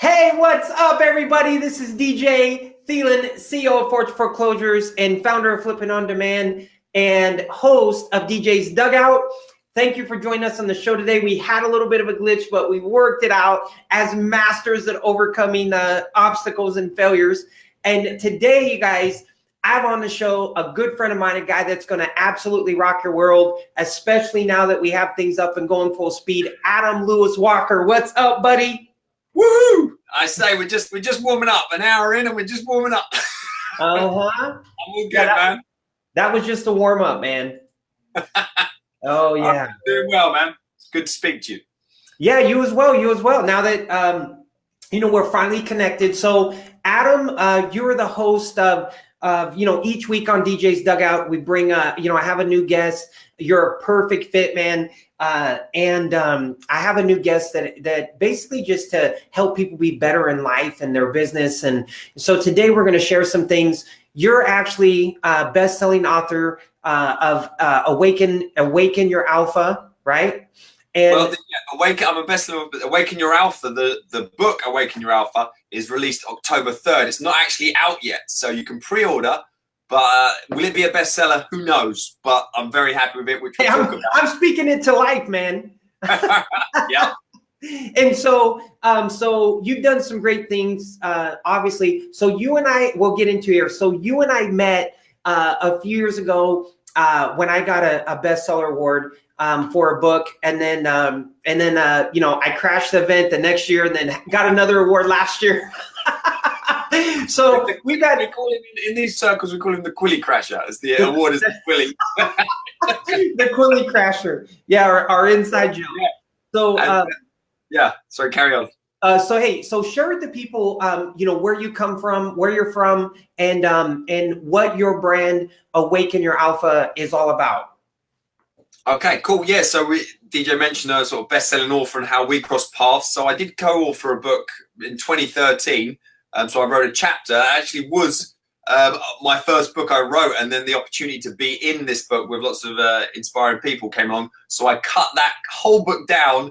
Hey, what's up, everybody? This is DJ Thielen, CEO of Forge Foreclosures and founder of Flipping On Demand and host of DJ's Dugout. Thank you for joining us on the show today. We had a little bit of a glitch, but we worked it out as masters at overcoming obstacles and failures. And today, you guys, I have on the show a good friend of mine, a guy that's going to absolutely rock your world, especially now that we have things up and going full speed. Adam Lewis Walker, what's up, buddy? Woohoo! I say we're just warming up. An hour in and we're just warming up. I'm all good, man. That was just a warm up, man. Oh yeah, I'm doing well, man. It's good to speak to you. Yeah, you as well. Now that we're finally connected. So Adam, you're the host of each week on DJ's Dugout, we bring I have a new guest. You're a perfect fit, man. And I have a new guest that basically just to help people be better in life and their business. And so today we're going to share some things. You're actually a best-selling author of Awaken Your Alpha, right? And Awaken. I'm a bestseller. Awaken Your Alpha. The book Awaken Your Alpha is released October 3rd. It's not actually out yet, so you can pre-order. But will it be a bestseller? Who knows? But I'm very happy with it. Which we'll talk about. I'm speaking it to life, man. Yeah. And so you've done some great things, obviously. So you and I, we'll get into here. So you and I met a few years ago when I got a bestseller award for a book, and then I crashed the event the next year, and then got another award last year. So we call him in these circles. We call him the Quilly Crasher. As the award is the Quilly. The Quilly Crasher. Yeah, our inside joke. Yeah. So Sorry, carry on. So share with the people, where you come from, where you're from, and what your brand Awaken Your Alpha is all about. Okay, cool. Yeah, so DJ mentioned a sort of best-selling author and how we crossed paths. So I did co-author a book in 2013. So I wrote a chapter. It actually was my first book I wrote, and then the opportunity to be in this book with lots of inspiring people came along. So I cut that whole book down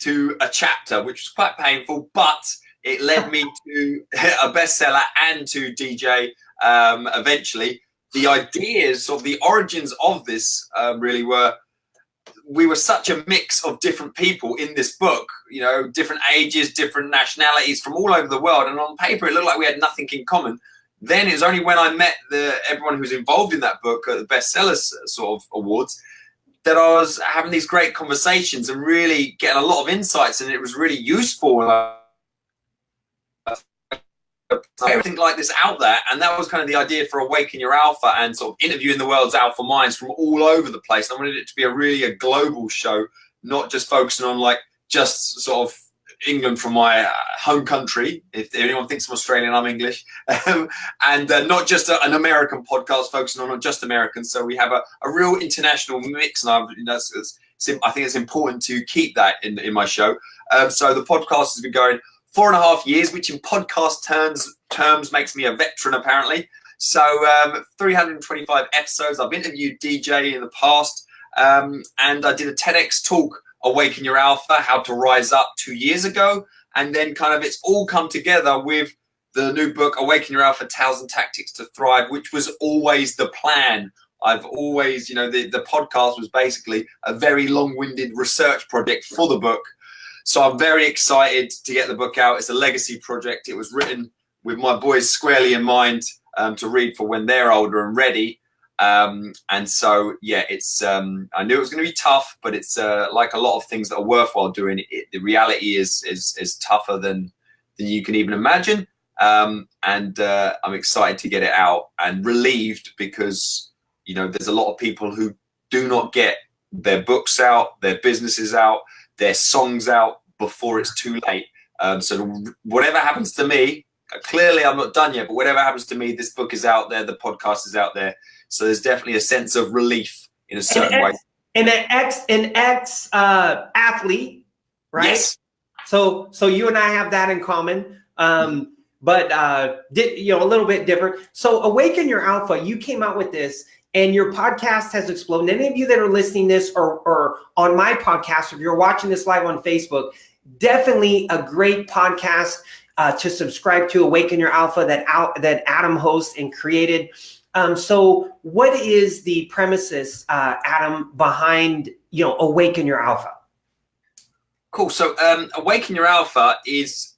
to a chapter, which was quite painful, but it led me to a bestseller and to DJ eventually. The ideas of the origins of this really we were such a mix of different people in this book, different ages, different nationalities from all over the world. And on paper, it looked like we had nothing in common. Then it was only when I met everyone who was involved in that book at the bestsellers sort of awards that I was having these great conversations and really getting a lot of insights. And it was really useful. Everything like this out there, and that was kind of the idea for Awaken Your Alpha and sort of interviewing the world's alpha minds from all over the place. I wanted it to be a global show, not just focusing on like just sort of England from my home country. If anyone thinks I'm Australian, I'm English, and not just an American podcast focusing on just Americans. So we have a real international mix, and I think it's important to keep that in my show. So the podcast has been going 4.5 years, which in podcast terms makes me a veteran, apparently. So 325 episodes. I've interviewed DJ in the past, and I did a TEDx talk, Awaken Your Alpha, how to rise up 2 years ago. And then kind of it's all come together with the new book, Awaken Your Alpha, Tales and Tactics to Thrive, which was always the plan. I've always, the podcast was basically a very long-winded research project for the book. So I'm very excited to get the book out. It's a legacy project. It was written with my boys squarely in mind to read for when they're older and ready. And so, it's I knew it was going to be tough, but it's like a lot of things that are worthwhile doing. The reality is tougher than you can even imagine. And I'm excited to get it out and relieved because, there's a lot of people who do not get their books out, their businesses out, their songs out before it's too late. So whatever happens to me, clearly I'm not done yet, but whatever happens to me, this book is out there, the podcast is out there. So there's definitely a sense of relief in a certain way. And an ex athlete, right? Yes. So you and I have that in common. But a little bit different. So Awaken Your Alpha, you came out with this. And your podcast has exploded. Any of you that are listening this or on my podcast, if you're watching this live on Facebook, definitely a great podcast to subscribe to, Awaken Your Alpha, that Adam hosts and created. So what is the premises, Adam, behind, Awaken Your Alpha? Cool. So Awaken Your Alpha is,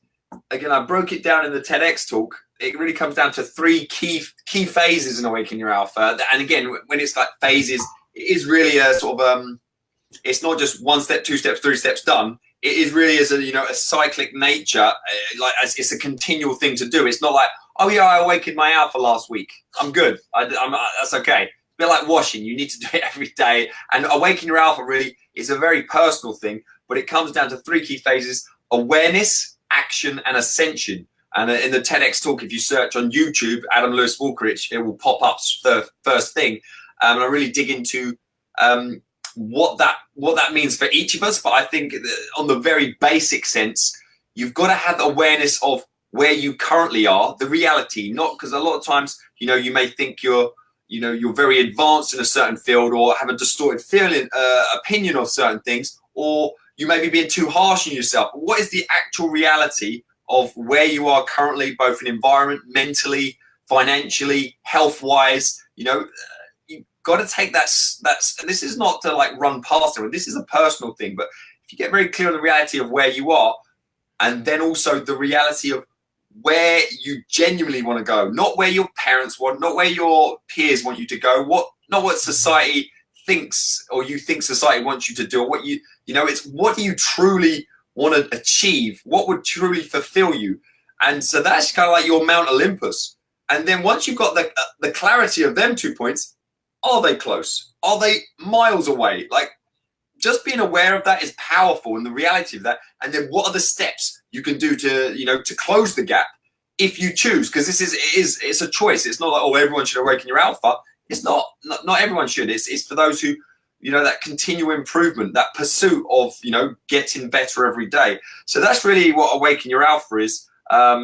again, I broke it down in the TEDx talk. It really comes down to three key phases in Awaken Your Alpha. And again, when it's like phases, it is really a sort of, it's not just 1 step, 2 steps, 3 steps done. It is really as a cyclic nature, like it's a continual thing to do. It's not like, oh yeah, I awakened my alpha last week, I'm good, that's okay. It's a bit like washing, you need to do it every day. And Awaken Your Alpha really is a very personal thing, but it comes down to 3 key phases: awareness, action, and ascension. And in the TEDx talk, if you search on YouTube, Adam Lewis Walker, it will pop up the first thing. And I really dig into what that means for each of us. But I think on the very basic sense, you've got to have awareness of where you currently are, the reality, not because a lot of times, you may think you're very advanced in a certain field or have a distorted opinion of certain things, or you may be being too harsh on yourself. What is the actual reality of where you are currently, both in environment, mentally, financially, health-wise? You've got to take that's this is not to like run past it. This is a personal thing, but if you get very clear on the reality of where you are, and then also the reality of where you genuinely want to go, not where your parents want, not where your peers want you to go, not what society thinks or you think society wants you to do, or what it's what do you truly want to achieve, what would truly fulfill you. And so that's kind of like your Mount Olympus. And then once you've got the clarity of them 2 points, are they close? Are they miles away? Like, just being aware of that is powerful, and the reality of that. And then what are the steps you can do to close the gap if you choose? Because it's a choice. It's not like, oh, everyone should awaken your alpha. It's not everyone should. It's for those who, that continual improvement, that pursuit of, getting better every day. So that's really what Awaken Your Alpha is,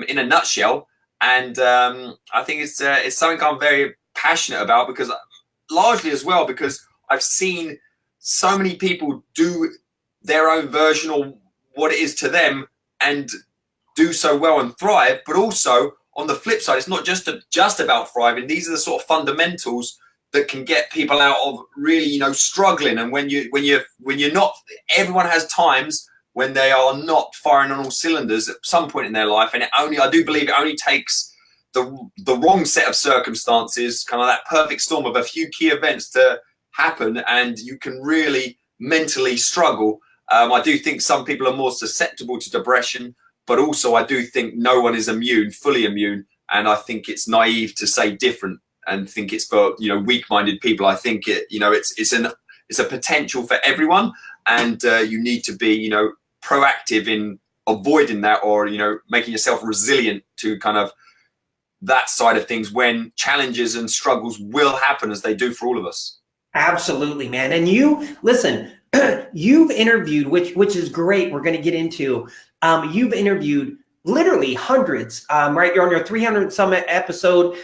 in a nutshell. And I think it's something I'm very passionate about, because largely as well, because I've seen so many people do their own version of what it is to them and do so well and thrive. But also on the flip side, it's not just about thriving. These are the sort of fundamentals that can get people out of really, struggling. And when you're not, everyone has times when they are not firing on all cylinders at some point in their life. And I do believe it only takes the wrong set of circumstances, kind of that perfect storm of a few key events to happen, and you can really mentally struggle. I do think some people are more susceptible to depression, but also I do think no one is fully immune. And I think it's naive to say different and think it's for, weak-minded people. I think it's a potential for everyone, and you need to be, proactive in avoiding that, or, making yourself resilient to kind of that side of things when challenges and struggles will happen, as they do for all of us. Absolutely, man. And you've interviewed, which is great. We're going to get into, you've interviewed literally hundreds, right? You're on your 300 Summit episode.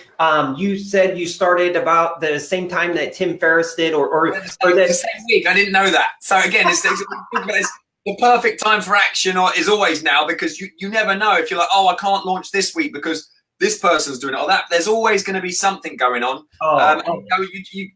You said you started about the same time that Tim Ferriss did, or the same week. I didn't know that. So again, it's the perfect time for action is always now, because you never know if you're like, oh, I can't launch this week because this person's doing it, or that. There's always going to be something going on. You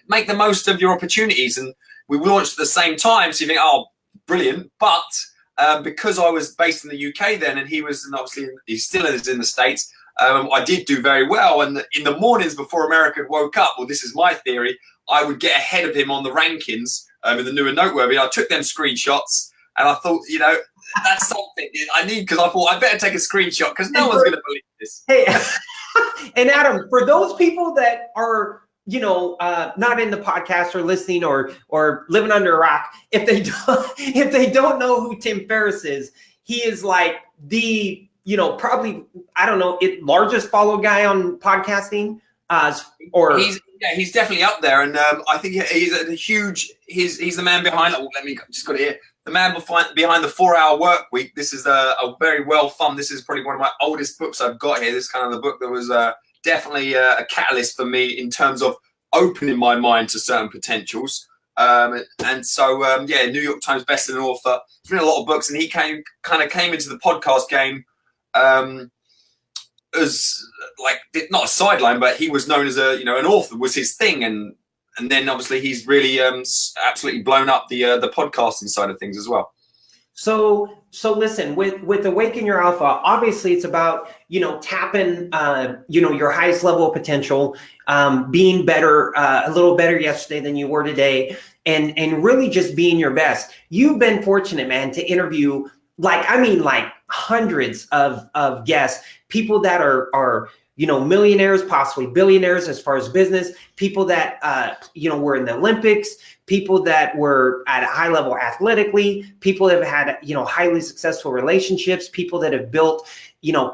make the most of your opportunities, and we launched at the same time. So you think, oh, brilliant. But because I was based in the UK then, and he was, and obviously he still is in the States, I did do very well. And in the mornings before America woke up, well, this is my theory, I would get ahead of him on the rankings in the New and Noteworthy. I took them screenshots, and I thought, that's something I need, because I thought I better take a screenshot, because no one's going to believe this. Hey, and Adam, for those people that are, not in the podcast or listening or living under a rock, if they don't know who Tim Ferriss is, he is like the, probably, I don't know, largest followed guy on podcasting. He's definitely up there, and I think he's a huge. He's the man behind. Oh, just got it here. The man behind the 4-Hour Work Week. This is a very well thumbed. This is probably one of my oldest books I've got here. This is kind of the book that was definitely a catalyst for me in terms of opening my mind to certain potentials. And so, yeah, New York Times bestselling author. He's written a lot of books, and he came into the podcast game as like not a sideline, but he was known as an author was his thing, and then obviously he's really absolutely blown up the podcasting side of things as well. So listen, with Awaken Your Alpha, obviously it's about, tapping, your highest level of potential, being better, a little better yesterday than you were today, and really just being your best. You've been fortunate, man, to interview like hundreds of guests, people that are millionaires, possibly billionaires as far as business, people that, were in the Olympics, people that were at a high level athletically, people that have had, highly successful relationships, people that have built,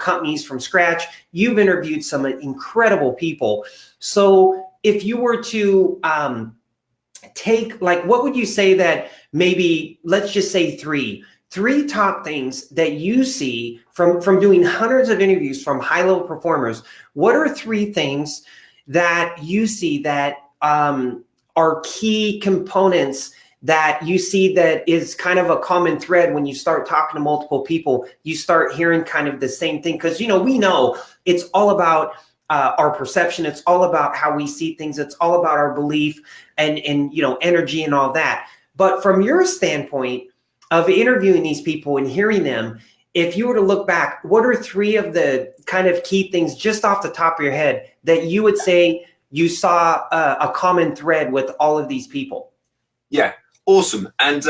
companies from scratch. You've interviewed some incredible people. So if you were to take, like, what would you say that maybe, let's just say three top things that you see from doing hundreds of interviews from high level performers? What are three things that you see that are key components that you see that is kind of a common thread when you start talking to multiple people? You start hearing kind of the same thing, because we know it's all about our perception. It's all about how we see things. It's all about our belief and energy and all that. But from your standpoint of interviewing these people and hearing them, if you were to look back, what are three of the kind of key things just off the top of your head that you would say you saw a common thread with all of these people? Yeah, awesome. And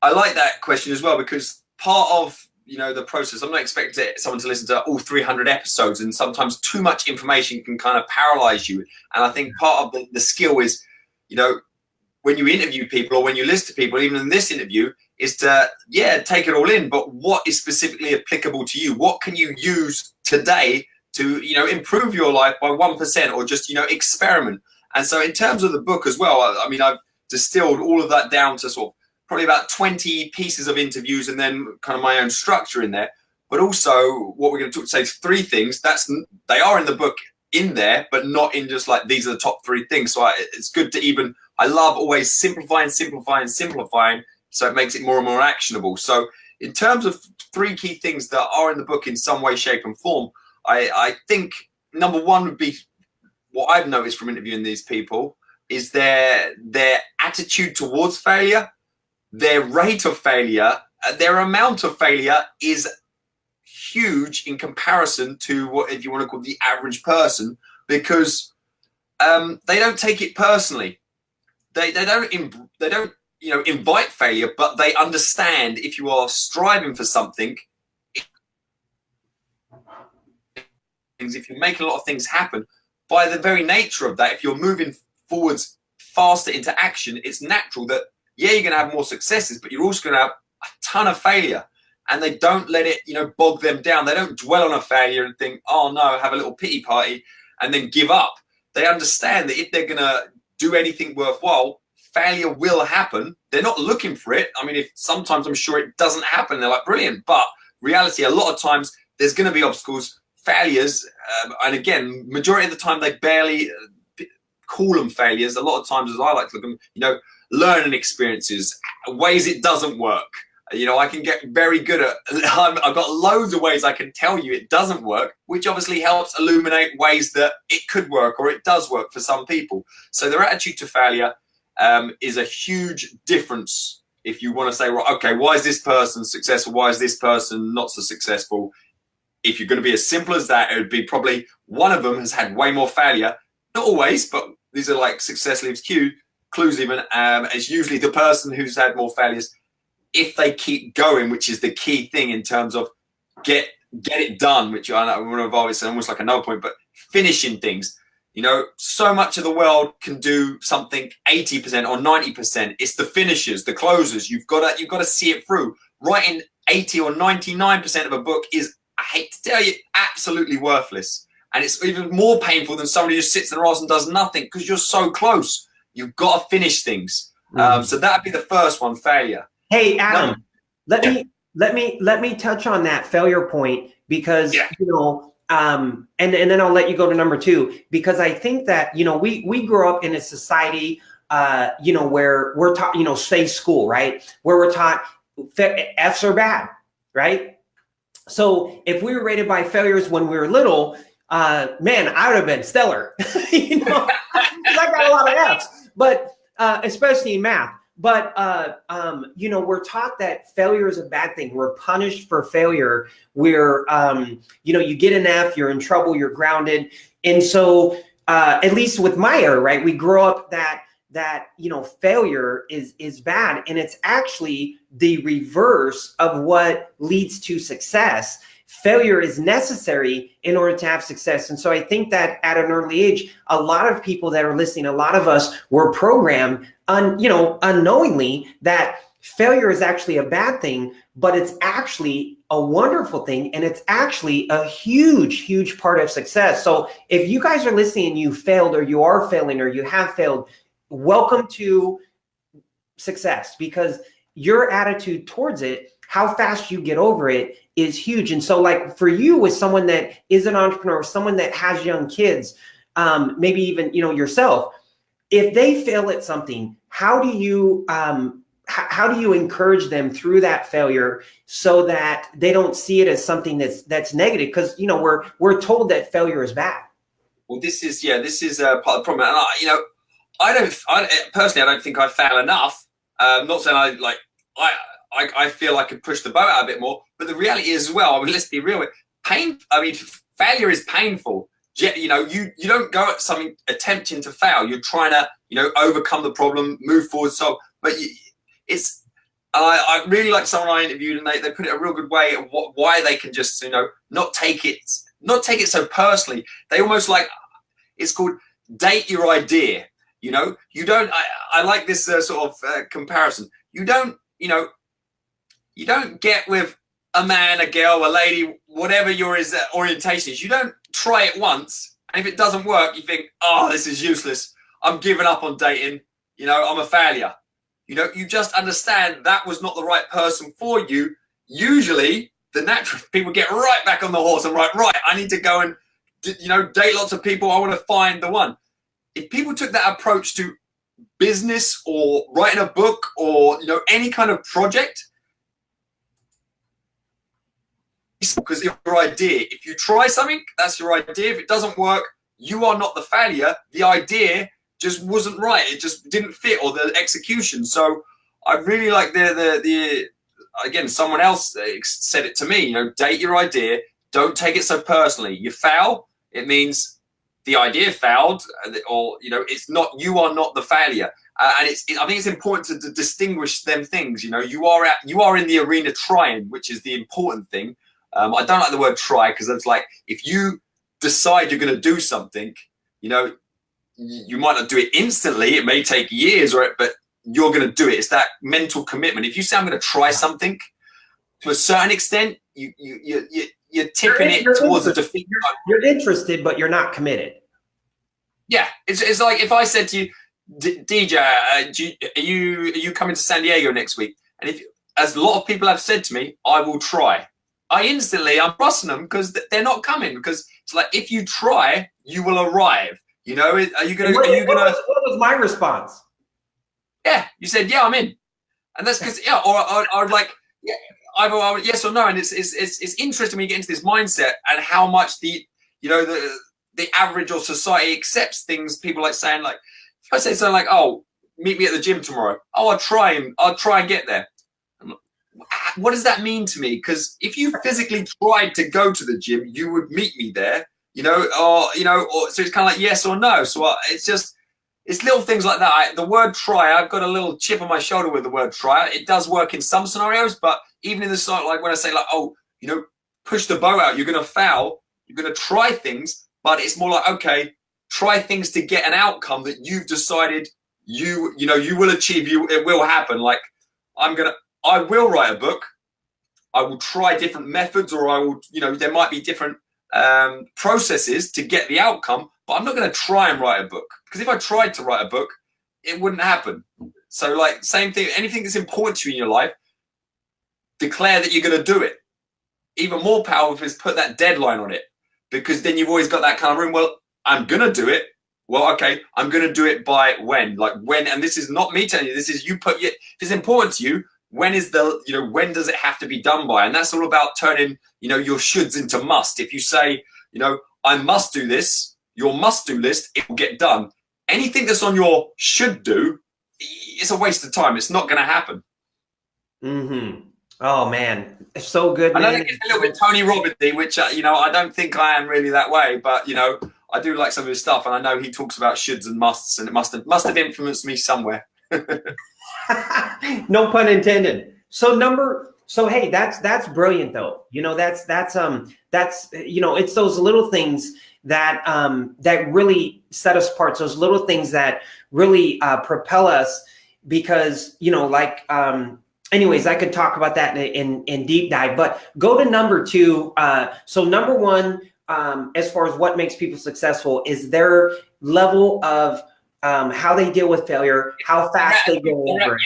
I like that question as well, because part of the process, I'm not expecting someone to listen to all 300 episodes, and sometimes too much information can kind of paralyze you. And I think part of the skill is, when you interview people or when you listen to people, even in this interview, is to, take it all in, but what is specifically applicable to you? What can you use today to, improve your life by 1%, or just, experiment? And so in terms of the book as well, I mean, I've distilled all of that down to sort of probably about 20 pieces of interviews, and then kind of my own structure in there. But also what we're going to say three things they are in the book in there, but not in just like, these are the top three things. So it's good to I love always simplifying, so it makes it more and more actionable. So in terms of three key things that are in the book in some way, shape and form, I think number one would be what I've noticed from interviewing these people is their attitude towards failure, their rate of failure, their amount of failure is huge in comparison to what, if you want to call the average person, because they don't take it personally. They don't invite failure, but they understand if you are striving for something, if you're making a lot of things happen, by the very nature of that, if you're moving forwards faster into action, it's natural that, you're going to have more successes, but you're also going to have a ton of failure. And they don't let it, bog them down. They don't dwell on a failure and think, oh no, have a little pity party and then give up. They understand that if they're going to do anything worthwhile, failure will happen. They're not looking for it. I mean, if sometimes I'm sure it doesn't happen, they're like, brilliant. But reality, a lot of times there's going to be obstacles, failures. And again, majority of the time, they barely call them failures. A lot of times, as I like to look at them, learning experiences, ways it doesn't work. I can get very good at, I've got loads of ways I can tell you it doesn't work, which obviously helps illuminate ways that it could work or it does work for some people. So their attitude to failure is a huge difference. If you want to say, well, okay, why is this person successful? Why is this person not so successful? If you're going to be as simple as that, it would be probably one of them has had way more failure. Not always, but these are like success leaves clues even. It's usually the person who's had more failures. If they keep going, which is the key thing in terms of get it done, which I know one of always said, almost like another point, but finishing things. So much of the world can do something 80% or 90%. It's the finishers, the closers. You've got to see it through. Writing 80 or 99% of a book is, I hate to tell you, absolutely worthless. And it's even more painful than somebody who sits in their ass and does nothing, because you're so close. You've got to finish things. So that'd be the first one, failure. Hey, Adam, let me touch on that failure point, because and then I'll let you go to number two, because I think that we grew up in a society where we're taught, say school, right? Where we're taught F's are bad, right? So if we were rated by failures when we were little, man, I would have been stellar, 'cause I got a lot of F's, but especially in math. But we're taught that failure is a bad thing. We're punished for failure. We're you get an F, you're in trouble, you're grounded. And so at least with my era, right, we grow up that failure is bad, and it's actually the reverse of what leads to success. Failure is necessary in order to have success. And so I think that at an early age, a lot of people that are listening, a lot of us were programmed unknowingly that failure is actually a bad thing, but it's actually a wonderful thing. And it's actually a huge, huge part of success. So if you guys are listening and you failed, or you are failing, or you have failed, welcome to success, because your attitude towards it, how fast you get over it, is huge. And so like for you, as someone that is an entrepreneur, someone that has young kids, maybe even, yourself, if they fail at something, how do you encourage them through that failure so that they don't see it as something that's negative? Because, we're told that failure is bad. Well, this is part of the problem. And I don't think I fail enough. Not saying I feel I could push the boat out a bit more, but the reality is as well, let's be real, failure is painful. You don't go at something attempting to fail. You're trying to, overcome the problem, move forward. So, but I really like someone I interviewed, and they put it a real good way of why they can just, not take it so personally. They almost it's called date your idea. You don't, I like this sort of comparison. You don't get with a man, a girl, a lady, whatever your orientation is. You don't try it once, and if it doesn't work, you think, oh, this is useless. I'm giving up on dating. I'm a failure. You just understand that was not the right person for you. Usually, the natural people get right back on the horse and right, I need to go and, date lots of people. I want to find the one. If people took that approach to business or writing a book or, any kind of project, because your idea, if you try something, that's your idea. If it doesn't work, you are not the failure. The idea just wasn't right. It just didn't fit, or the execution. So I really like the again, someone else said it to me, date your idea. Don't take it so personally. You fail, it means the idea failed, or, it's not, you are not the failure. And I think it's important to distinguish them things. You are in the arena trying, which is the important thing. I don't like the word try, because it's like, if you decide you're going to do something, you might not do it instantly. It may take years, but you're going to do it. It's that mental commitment. If you say I'm going to try something, to a certain extent, you're tipping it towards a defeat. You're interested, but you're not committed. Yeah, it's like if I said to you, DJ, are you coming to San Diego next week? And if, as a lot of people have said to me, I will try. I'm trusting them, because they're not coming, because it's like, if you try, you will arrive. Are you gonna? What was my response? Yeah, you said, yeah, I'm in, and that's because or like, yeah, either yes or no. And it's interesting when you get into this mindset and how much the average or society accepts things. People like saying, like, if I say something like, oh, meet me at the gym tomorrow. Oh, I'll try and get there. What does that mean to me? Because if you physically tried to go to the gym, you would meet me there, or so it's kind of like yes or no. So it's little things like that. The word try, I've got a little chip on my shoulder with the word try. It does work in some scenarios, but even in the sort, like when I say, like, oh, push the bow out, you're going to foul, you're going to try things, but it's more like, okay, try things to get an outcome that you've decided you will achieve. It will happen. Like, I will write a book. I will try different methods, or I will, there might be different processes to get the outcome, but I'm not going to try and write a book, because if I tried to write a book, it wouldn't happen. So, like, same thing, anything that's important to you in your life, declare that you're going to do it. Even more powerful is put that deadline on it, because then you've always got that kind of room. Well, I'm going to do it. Well, okay, I'm going to do it by when, like when, and this is not me telling you, this is you put your, if it's important to you, when is the, when does it have to be done by? And that's all about turning, your shoulds into must. If you say, I must do this, your must do list, it will get done. Anything that's on your should do, it's a waste of time. It's not going to happen. Mm-hmm. Oh man, it's so good, man. I know it's a little bit Tony Robbins-y, which, I don't think I am really that way, but, I do like some of his stuff, and I know he talks about shoulds and musts, and it must have influenced me somewhere. No pun intended. So hey, that's brilliant though. That's it's those little things that that really set us apart. Those little things that really propel us, because anyways, I could talk about that in deep dive, but go to number 2. So number 1, as far as what makes people successful, is their level of how they deal with failure, how fast they go over it.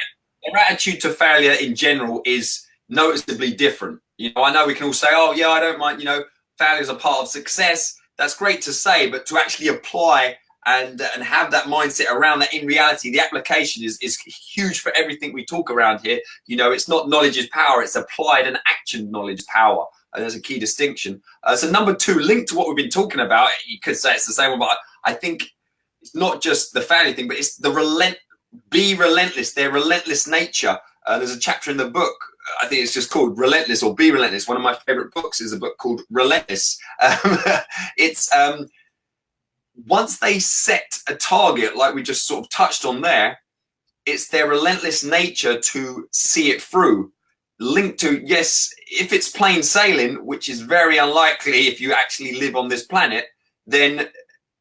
Their attitude to failure in general is noticeably different. I know we can all say, oh yeah, I don't mind, failure is a part of success. That's great to say, but to actually apply and have that mindset around that, in reality, the application is huge for everything we talk around here. It's not knowledge is power, it's applied and action knowledge power. And there's a key distinction. So number 2, linked to what we've been talking about, you could say it's the same one, but I think it's not just the failure thing, but it's the be relentless, their relentless nature. There's a chapter in the book, I think it's just called Relentless or Be Relentless. One of my favorite books is a book called Relentless. It's once they set a target, like we just sort of touched on there, it's their relentless nature to see it through. Linked to, yes, if it's plain sailing, which is very unlikely if you actually live on this planet, then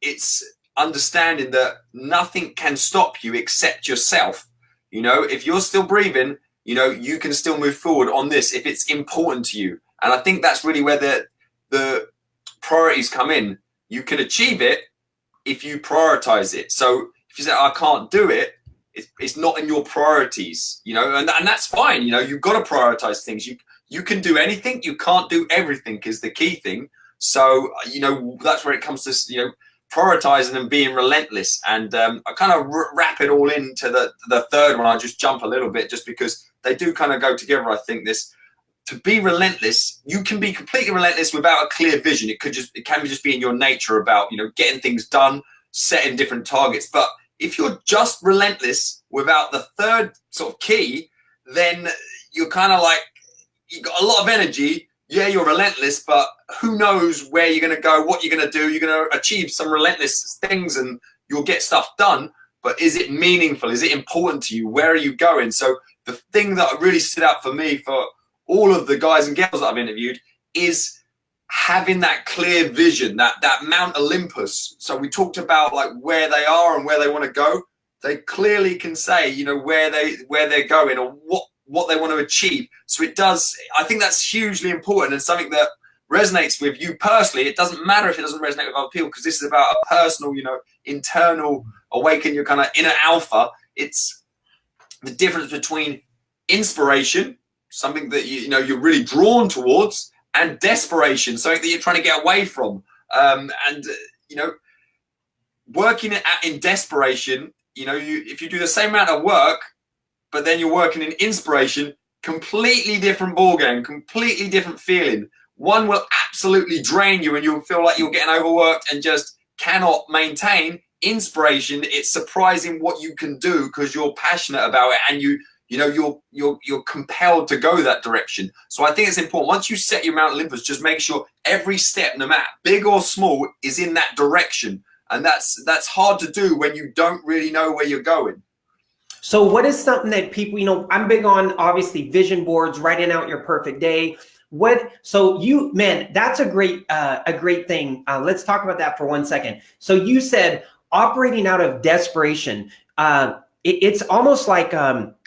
it's understanding that nothing can stop you except yourself. If you're still breathing, you can still move forward on this if it's important to you. And I think that's really where the priorities come in. You can achieve it if you prioritize it. So if you say, I can't do it, it's not in your priorities, and that's fine. You've got to prioritize things. You can do anything, you can't do everything is the key thing. So, that's where it comes to, prioritizing and being relentless. And I kind of wrap it all into the third one. I just jump a little bit just because they do kind of go together. I think to be relentless, you can be completely relentless without a clear vision. It can just be in your nature about, getting things done, setting different targets. But if you're just relentless without the third sort of key, then you're kind of like, you've got a lot of energy. Yeah, you're relentless, but who knows where you're going to go, what you're going to do. You're going to achieve some relentless things and you'll get stuff done. But is it meaningful? Is it important to you? Where are you going? So the thing that really stood out for me, for all of the guys and girls that I've interviewed, is having that clear vision, that Mount Olympus. So we talked about like where they are and where they want to go. They clearly can say, where they're going or what they want to achieve. So I think that's hugely important and something that resonates with you personally. It doesn't matter if it doesn't resonate with other people, because this is about a personal, internal awaken, your kind of inner alpha. It's the difference between inspiration, something that you're really drawn towards, and desperation, something that you're trying to get away from. Working in desperation, if you do the same amount of work, but then you're working in inspiration, completely different ballgame, completely different feeling. One will absolutely drain you and you'll feel like you're getting overworked and just cannot maintain. Inspiration, it's surprising what you can do because you're passionate about it and you're compelled to go that direction. So I think it's important. Once you set your Mount Olympus, just make sure every step, no matter big or small, is in that direction. And that's hard to do when you don't really know where you're going. So what is something that people, I'm big on, obviously, vision boards, writing out your perfect day. That's a great thing. Let's talk about that for 1 second. So you said operating out of desperation. It's almost like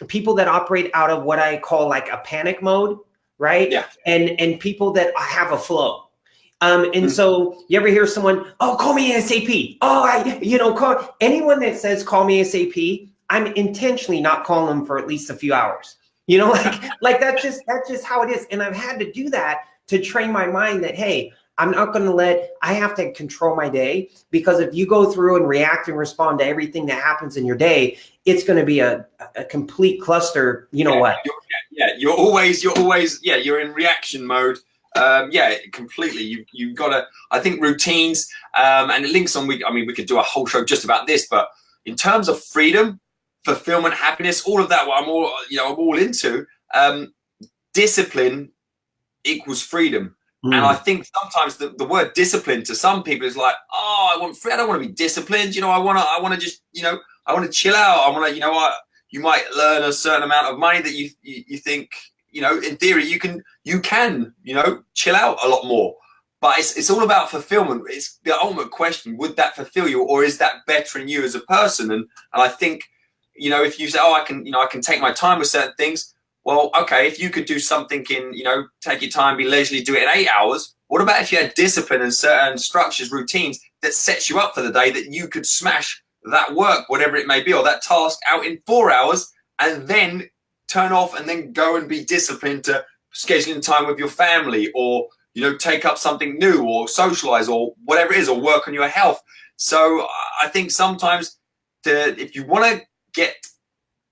people that operate out of what I call like a panic mode, right? Yeah. And people that have a flow. So you ever hear someone, oh, call me ASAP. Oh, call anyone that says call me ASAP. I'm intentionally not calling them for at least a few hours. Like that's just how it is. And I've had to do that to train my mind that, hey, I'm not going to I have to control my day, because if you go through and react and respond to everything that happens in your day, it's going to be a complete cluster. You know what? You're always, you're in reaction mode. Completely. You've got to, I think routines, and it links on, we could do a whole show just about this, but in terms of freedom, fulfillment, happiness, all of that, what I'm all into, discipline equals freedom. And I think sometimes the word discipline to some people is like, oh, I don't want to be disciplined. I want to just, I want to chill out. I want to, you might learn a certain amount of money that you think, in theory you can, chill out a lot more. But it's all about fulfillment. It's the ultimate question: would that fulfill you, or is that bettering you as a person? And I think, if you say, oh, I can take my time with certain things. Well, okay, if you could do something in, take your time, be leisurely, do it in 8 hours. What about if you had discipline and certain structures, routines that sets you up for the day, that you could smash that work, whatever it may be, or that task out in 4 hours, and then turn off and then go and be disciplined to scheduling time with your family, or, take up something new, or socialize, or whatever it is, or work on your health. So I think sometimes if you want to get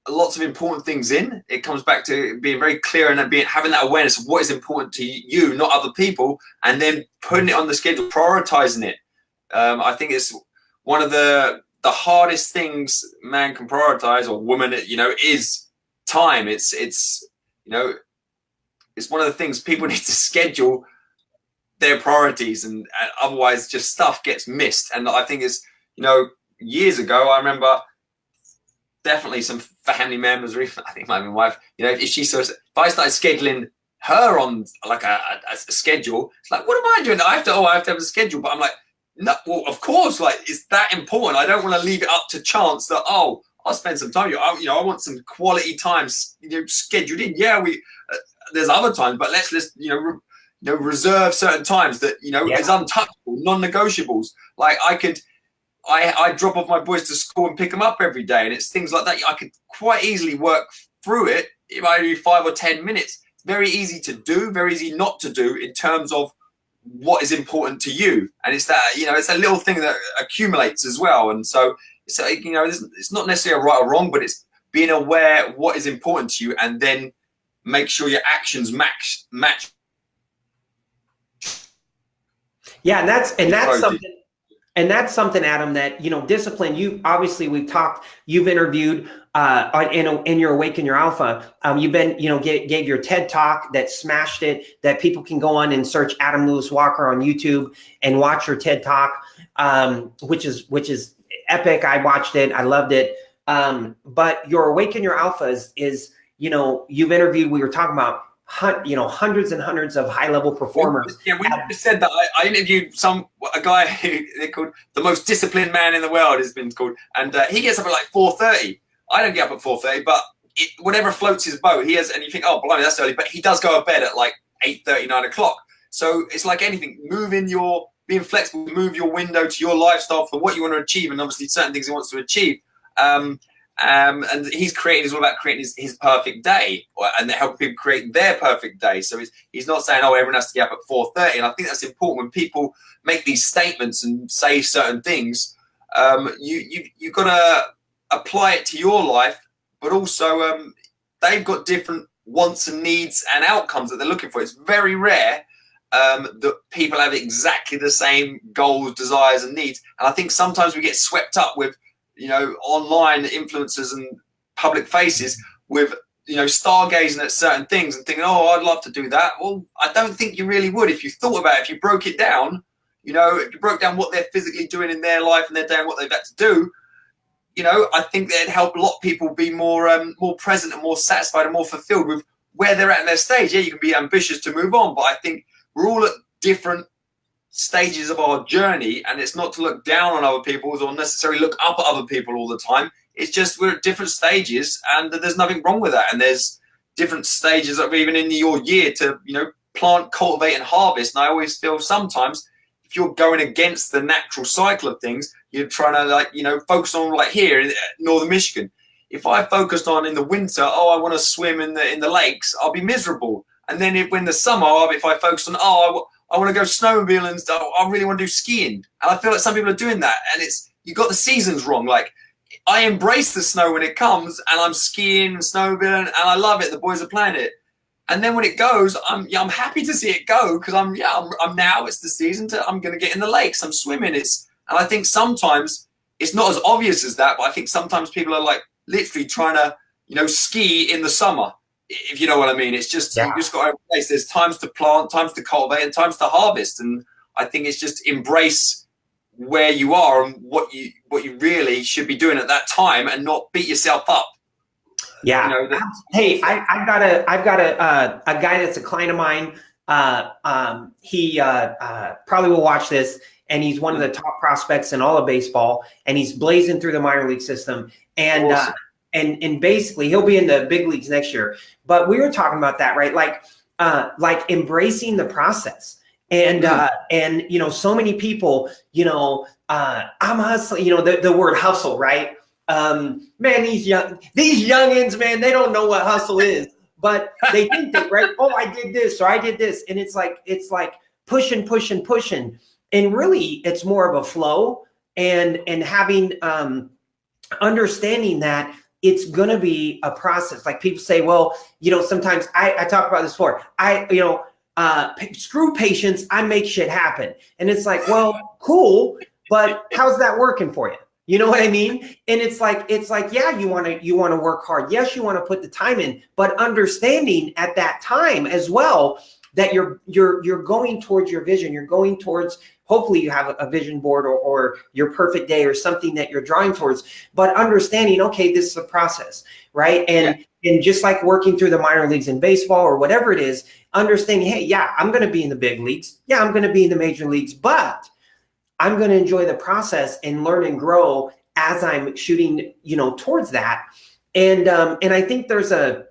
lots of important things in, it comes back to being very clear and having that awareness of what is important to you, not other people, and then putting it on the schedule, prioritizing it. I think it's one of the hardest things man can prioritize, or woman, is time. It's one of the things people need to schedule their priorities, and otherwise just stuff gets missed. And I think it's, years ago, I remember definitely some family members, or even I think my wife, if I started scheduling her on like a schedule, it's like, what am I doing? I have to have a schedule. But I'm like, no, well, of course, like, it's that important. I don't want to leave it up to chance that, oh, I'll spend some time. I want some quality time, scheduled in. Yeah, there's other times, but let's reserve certain times that is untouchable, non-negotiables. Like I drop off my boys to school and pick them up every day, and it's things like that. I could quite easily work through it if I do 5 or 10 minutes. Very easy to do, very easy not to do in terms of what is important to you. And it's that, it's a little thing that accumulates as well. And so it's it's not necessarily a right or wrong, but it's being aware what is important to you, and then make sure your actions match. Yeah, and that's something. And that's something, Adam, that, discipline, you've interviewed in your Awaken Your Alpha. You've been, gave your TED Talk that smashed it, that people can go on and search Adam Lewis Walker on YouTube and watch your TED Talk, which is epic. I watched it. I loved it. But your Awaken Your Alpha is, you've interviewed, we were talking about, hundreds and hundreds of high-level performers. Yeah, we just said that. I interviewed a guy who they called the most disciplined man in the world, has been called, and he gets up at like 4:30. I don't get up at 4:30, but whatever floats his boat, he has. And you think, oh, blimey, that's early, but he does go to bed at like 8:30, 9 o'clock. So it's like anything, being flexible, move your window to your lifestyle for what you want to achieve, and obviously certain things he wants to achieve. And he's all about creating his perfect day, and helping people create their perfect day. So he's not saying, oh, everyone has to get up at 4:30. And I think that's important when people make these statements and say certain things. You've got to apply it to your life, but also they've got different wants and needs and outcomes that they're looking for. It's very rare that people have exactly the same goals, desires, and needs. And I think sometimes we get swept up with online influencers and public faces with, stargazing at certain things and thinking, oh, I'd love to do that. Well, I don't think you really would. If you thought about it, if you broke it down, if you broke down what they're physically doing in their life and their day and what they've had to do, I think that'd help a lot of people be more present and more satisfied and more fulfilled with where they're at in their stage. Yeah, you can be ambitious to move on, but I think we're all at different stages of our journey, and it's not to look down on other people or necessarily look up at other people all the time. It's just we're at different stages, and there's nothing wrong with that. And there's different stages of even in your year to plant, cultivate, and harvest. And I always feel sometimes if you're going against the natural cycle of things, you're trying to focus on like here in northern Michigan. If I focused on in the winter, oh, I want to swim in the lakes, I'll be miserable. And then when the summer, if I focus on, I want to go snowmobile and stuff. I really want to do skiing. And I feel like some people are doing that. And you got the seasons wrong. Like, I embrace the snow when it comes, and I'm skiing and snowmobiling, and I love it. The boys are playing it. And then when it goes, I'm happy to see it go, because I'm now, it's the season I'm going to get in the lakes. I'm swimming. And I think sometimes it's not as obvious as that, but I think sometimes people are like literally trying to, ski in the summer, if you know what I mean. It's just, you just got to embrace. There's times to plant, times to cultivate, and times to harvest. And I think it's just embrace where you are and what you really should be doing at that time, and not beat yourself up. Yeah. Hey, I've got a guy that's a client of mine. He probably will watch this, and he's one of the top prospects in all of baseball, and he's blazing through the minor league system. And awesome. And basically he'll be in the big leagues next year. But we were talking about that, right? Like embracing the process. And so many people, I'm hustling, the word hustle, right? Man, these youngins, man, they don't know what hustle is, but they think that, right? Oh, I did this, or I did this. And it's like pushing. And really it's more of a flow, and having, understanding that it's going to be a process. Like people say, well, sometimes I talk about this before, screw patience, I make shit happen. And it's like, well, cool, but how's that working for you? You know what I mean? And it's like, yeah, you want to work hard. Yes, you want to put the time in, but understanding at that time as well that you're going towards your vision. You're going towards, hopefully you have a vision board or your perfect day or something that you're drawing towards, but understanding, okay, this is a process, right? And just like working through the minor leagues in baseball or whatever it is, understanding, hey, yeah, I'm going to be in the big leagues. Yeah, I'm going to be in the major leagues, but I'm going to enjoy the process and learn and grow as I'm shooting, towards that. And I think there's a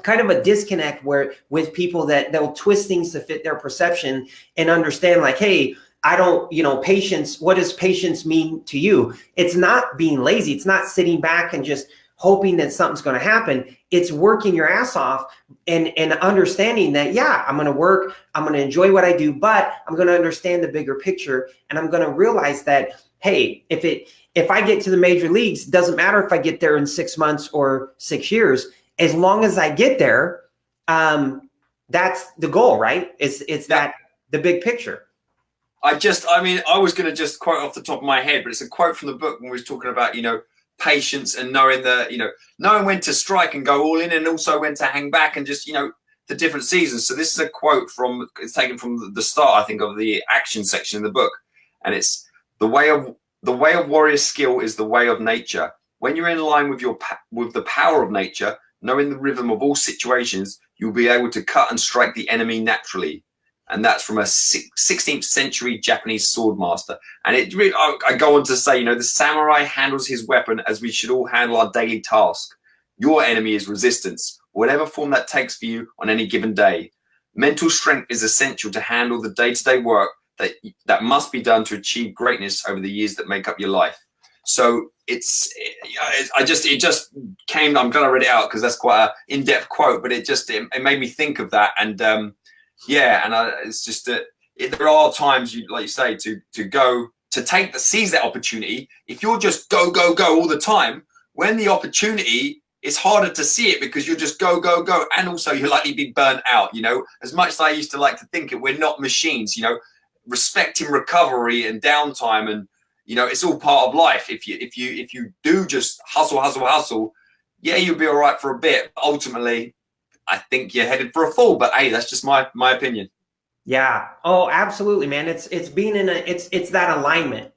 kind of a disconnect with people that they'll twist things to fit their perception and understand, like, hey, I don't, patience, what does patience mean to you? It's not being lazy. It's not sitting back and just hoping that something's going to happen. It's working your ass off and understanding that, yeah, I'm going to work, I'm going to enjoy what I do, but I'm going to understand the bigger picture. And I'm going to realize that, hey, if I get to the major leagues, it doesn't matter if I get there in 6 months or 6 years, as long as I get there, that's the goal, right? It's that the big picture. I was going to just quote off the top of my head, but it's a quote from the book when we was talking about, patience and knowing knowing when to strike and go all in, and also when to hang back, and just, the different seasons. So this is a quote it's taken from the start, I think, of the action section in the book. And it's the way of warrior skill is the way of nature. When you're in line with the power of nature, knowing the rhythm of all situations, you'll be able to cut and strike the enemy naturally. And that's from a 16th century Japanese sword master. And it really, I go on to say, the samurai handles his weapon as we should all handle our daily task. Your enemy is resistance, whatever form that takes for you on any given day. Mental strength is essential to handle the day-to-day work that must be done to achieve greatness over the years that make up your life. So it just came, I'm glad I read it out because that's quite an in-depth quote, but it made me think of that. And it's just that there are times, like you say, to go to seize that opportunity. If you're just go all the time, when the opportunity, it's harder to see it because you're just go, and also you're likely to be burnt out. As much as I used to like to think we're not machines. Respecting recovery and downtime, and it's all part of life. If you do just hustle, yeah, you'll be all right for a bit. But ultimately, I think you're headed for a fall, but hey, that's just my opinion. Yeah. Oh, absolutely, man. It's being it's that alignment,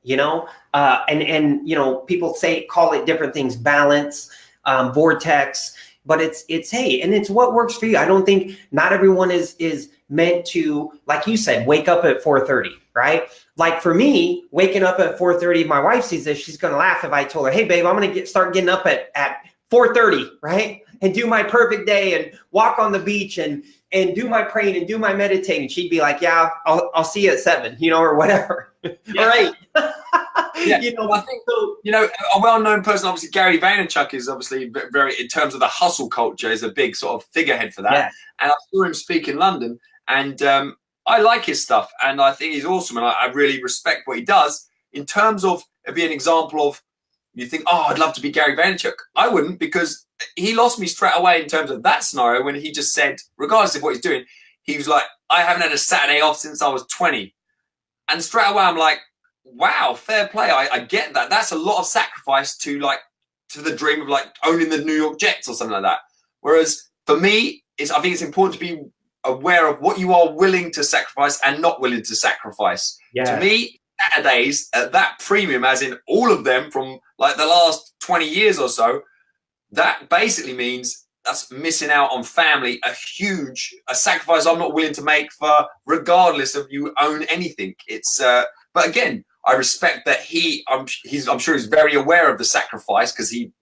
and people call it different things, balance, vortex, but it's hey, and it's what works for you. I don't think not everyone is meant to, like you said, wake up at 4:30, right? Like for me, waking up at 4:30, my wife sees this, she's going to laugh if I told her, hey babe, I'm going to start getting up at 4:30, right? And do my perfect day and walk on the beach and do my praying and do my meditating. She'd be like, yeah, I'll see you at 7, or whatever. Yeah. All right. Yeah. I think, a well-known person, obviously Gary Vaynerchuk is obviously very, in terms of the hustle culture, is a big sort of figurehead for that. Yeah. And I saw him speak in London, and I like his stuff, and I think he's awesome, and I really respect what he does. In terms of it being an example of, you think, oh, I'd love to be Gary Vaynerchuk. I wouldn't, because he lost me straight away in terms of that scenario when he just said, regardless of what he's doing, he was like, I haven't had a Saturday off since I was 20. And straight away I'm like, wow, fair play. I get that. That's a lot of sacrifice to the dream of like owning the New York Jets or something like that. Whereas for me, I think it's important to be aware of what you are willing to sacrifice and not willing to sacrifice. Yeah. To me, Saturdays at that premium, as in all of them from like the last 20 years or so, that basically means that's missing out on family, a sacrifice I'm not willing to make for, regardless of you own anything. It's but again, I respect that I'm sure he's very aware of the sacrifice, because he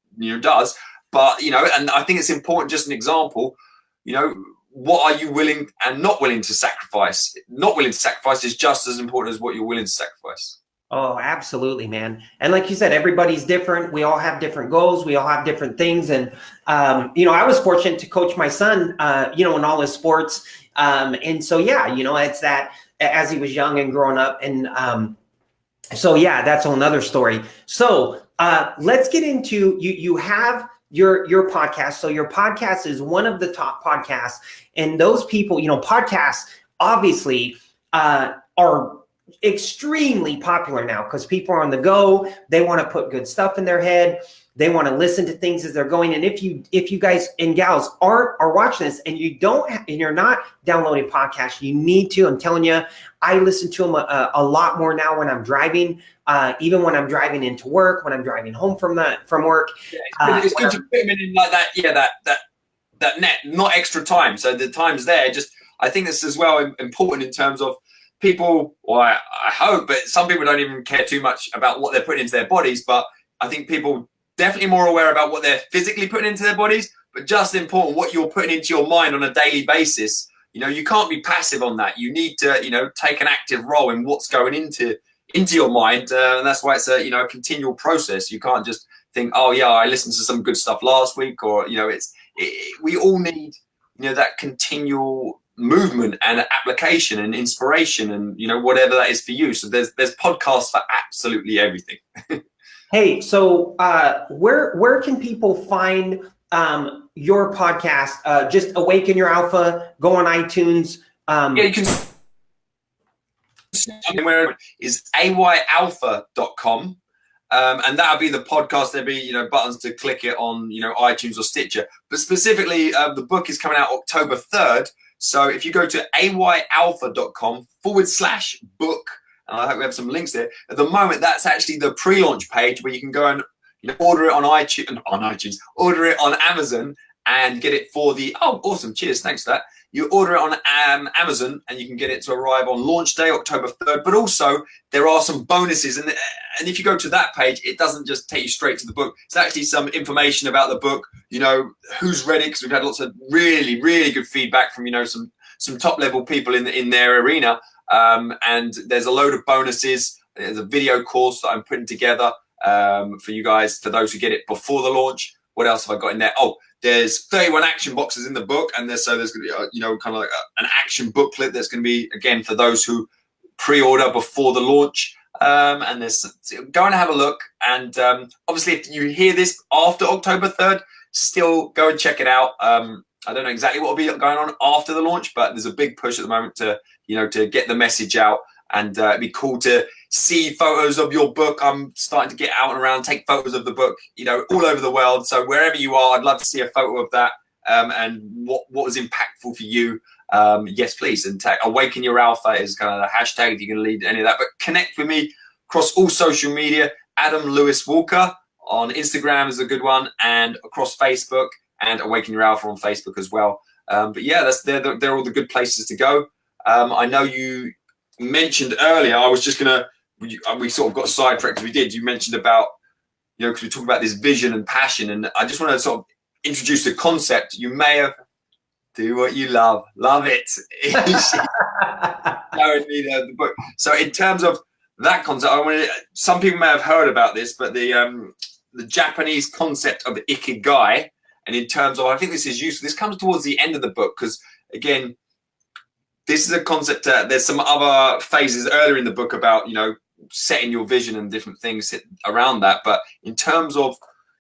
does. But and I think it's important, just an example, what are you willing and not willing to sacrifice? Not willing to sacrifice is just as important as what you're willing to sacrifice. Oh, absolutely, man. And like you said, everybody's different. We all have different goals. We all have different things. And, I was fortunate to coach my son, in all his sports. And so, yeah, it's that as he was young and growing up. And so, yeah, that's another story. So let's get into, you have your podcast. So your podcast is one of the top podcasts, and those people, podcasts obviously are extremely popular now, because people are on the go. They want to put good stuff in their head. They want to listen to things as they're going. And if you guys and gals are watching this and you're not downloading podcasts, you need to. I'm telling you, I listen to them a lot more now when I'm driving, even when I'm driving into work, when I'm driving home from work. Yeah, it's good to put them in like that. Yeah, that net, not extra time. So the time's there. Just, I think this is well important in terms of people, or I hope, but some people don't even care too much about what they're putting into their bodies. But I think people definitely more aware about what they're physically putting into their bodies, but just important what you're putting into your mind on a daily basis. You can't be passive on that. You need to, take an active role in what's going into your mind. And that's why it's a continual process. You can't just think, oh yeah, I listened to some good stuff last week, or, we all need, that continual movement and application and inspiration, and whatever that is for you. So there's podcasts for absolutely everything. Hey, so where can people find your podcast? Just Awaken Your Alpha. Go on iTunes. Yeah, you can. Where is ayalpha.com, and that'll be the podcast. There'll be buttons to click it on iTunes or Stitcher. But specifically, the book is coming out October 3rd. So if you go to ayalpha.com/book, and I hope we have some links there. At the moment, that's actually the pre-launch page where you can go and order it on iTunes, order it on Amazon, and get it for the, oh, awesome, cheers, thanks for that. You order it on Amazon, and you can get it to arrive on launch day, October 3rd. But also, there are some bonuses. And if you go to that page, it doesn't just take you straight to the book. It's actually some information about the book, who's read it, because we've had lots of really, really good feedback from, some top-level people in their arena. And there's a load of bonuses. There's a video course that I'm putting together for you guys, for those who get it before the launch. What else have I got in there? Oh, there's 31 action boxes in the book, and there's going to be kind of like an action booklet that's going to be, again, for those who pre-order before the launch. And there's, go and have a look. And obviously, if you hear this after October 3rd, still go and check it out. I don't know exactly what will be going on after the launch, but there's a big push at the moment to get the message out. And it'd be cool to see photos of your book. I'm starting to get out and around, take photos of the book, all over the world. So wherever you are, I'd love to see a photo of that, and what was impactful for you. Yes, please. And Awaken Your Alpha is kind of the hashtag if you can lead any of that. But connect with me across all social media. Adam Lewis Walker on Instagram is a good one, and across Facebook, and Awaken Your Alpha on Facebook as well. But yeah, they're all the good places to go. I know you mentioned earlier, I was just we sort of got sidetracked as we did. You mentioned about, because we talked about this vision and passion, and I just want to sort of introduce the concept. You may have, do what you love it. Showing me the book. So in terms of that concept, some people may have heard about this, but the Japanese concept of ikigai, and in terms of, I think this is useful. This comes towards the end of the book, because again, this is a concept. There's some other phases earlier in the book about, you know, setting your vision and different things around that. But in terms of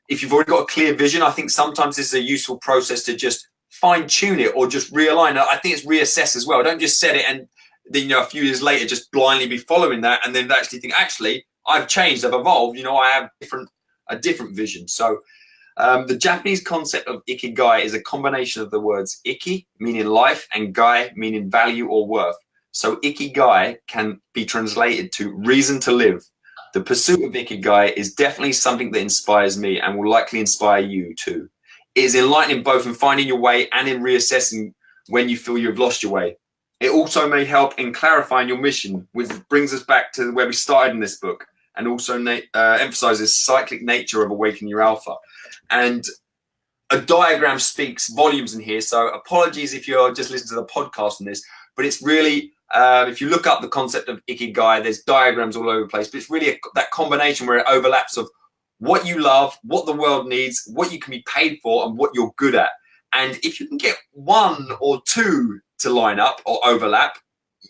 if you've already got a clear vision, I think sometimes this is a useful process to just fine tune it or just realign it. I think it's reassess as well. Don't just set it and then, you know, a few years later just blindly be following that and then actually think, actually, I've changed, I've evolved. You know, I have a different vision. So the Japanese concept of ikigai is a combination of the words iki, meaning life, and gai, meaning value or worth. So ikigai can be translated to reason to live. The pursuit of ikigai is definitely something that inspires me and will likely inspire you too. It is enlightening both in finding your way and in reassessing when you feel you've lost your way. It also may help in clarifying your mission, which brings us back to where we started in this book, and also emphasizes cyclic nature of awakening your alpha. And a diagram speaks volumes in here. So apologies if you're just listening to the podcast on this, but it's really, if you look up the concept of ikigai, there's diagrams all over the place, but it's really that combination where it overlaps of what you love, what the world needs, what you can be paid for, and what you're good at. And if you can get one or two to line up or overlap,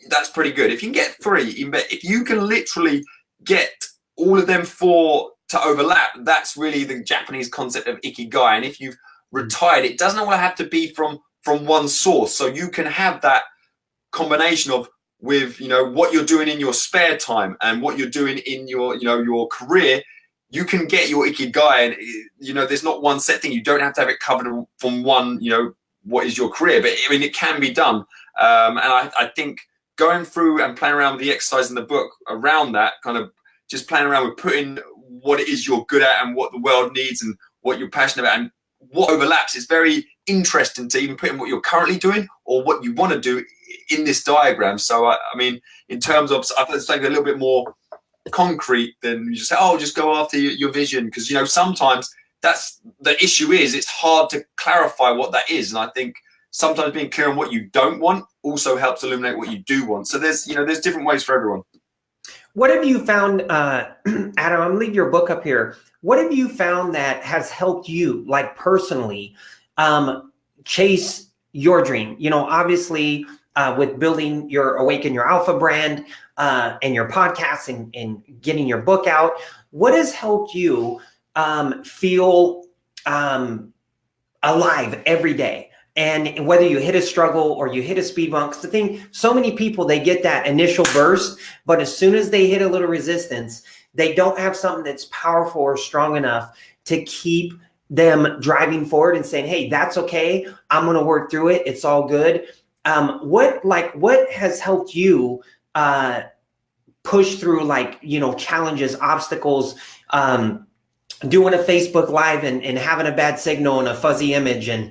that's pretty good. If you can get three, if you can literally get all of them four to overlap, that's really the Japanese concept of ikigai. And if you've retired, it doesn't all have to be from one source. So you can have that combination of with, you know, what you're doing in your spare time and what you're doing in your, you know, your career. You can get your ikigai, and, you know, there's not one set thing. You don't have to have it covered from one, you know, what is your career, but I mean, it can be done. And I think going through and playing around with the exercise in the book around that, kind of just playing around with putting what it is you're good at and what the world needs and what you're passionate about and what overlaps. It's very interesting to even put in what you're currently doing or what you want to do in this diagram. So, I mean, in terms of, I thought it's like a little bit more concrete than you just say, oh, just go after your vision. Because, you know, sometimes that's the issue is it's hard to clarify what that is. And I think sometimes being clear on what you don't want also helps illuminate what you do want. So there's, you know, there's different ways for everyone. What have you found, Adam, I'm gonna leave your book up here. What have you found that has helped you, like personally, chase your dream? You know, obviously with building your Awaken Your Alpha brand and your podcast and getting your book out, what has helped you feel alive every day? And whether you hit a struggle or you hit a speed bump, because the thing, so many people, they get that initial burst, but as soon as they hit a little resistance, they don't have something that's powerful or strong enough to keep them driving forward and saying, hey, that's okay. I'm going to work through it. It's all good. What has helped you push through, like, you know, challenges, obstacles, doing a Facebook Live and having a bad signal and a fuzzy image and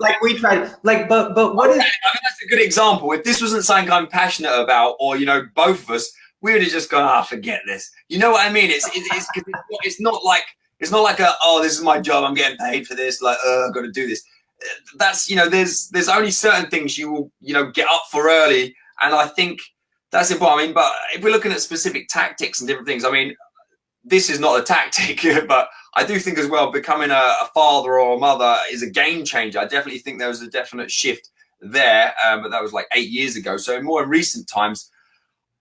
like we tried, like, but what is? I mean, that's a good example. If this wasn't something I'm passionate about, or, you know, both of us, we would have just gone, forget this. You know what I mean? It's not like oh, this is my job, I'm getting paid for this, like, I've got to do this. That's, you know, there's only certain things you will, you know, get up for early, and I think that's important. I mean, but if we're looking at specific tactics and different things, I mean, this is not a tactic, but I do think as well, becoming a father or a mother is a game changer. I definitely think there was a definite shift there, but that was like 8 years ago. So more in recent times,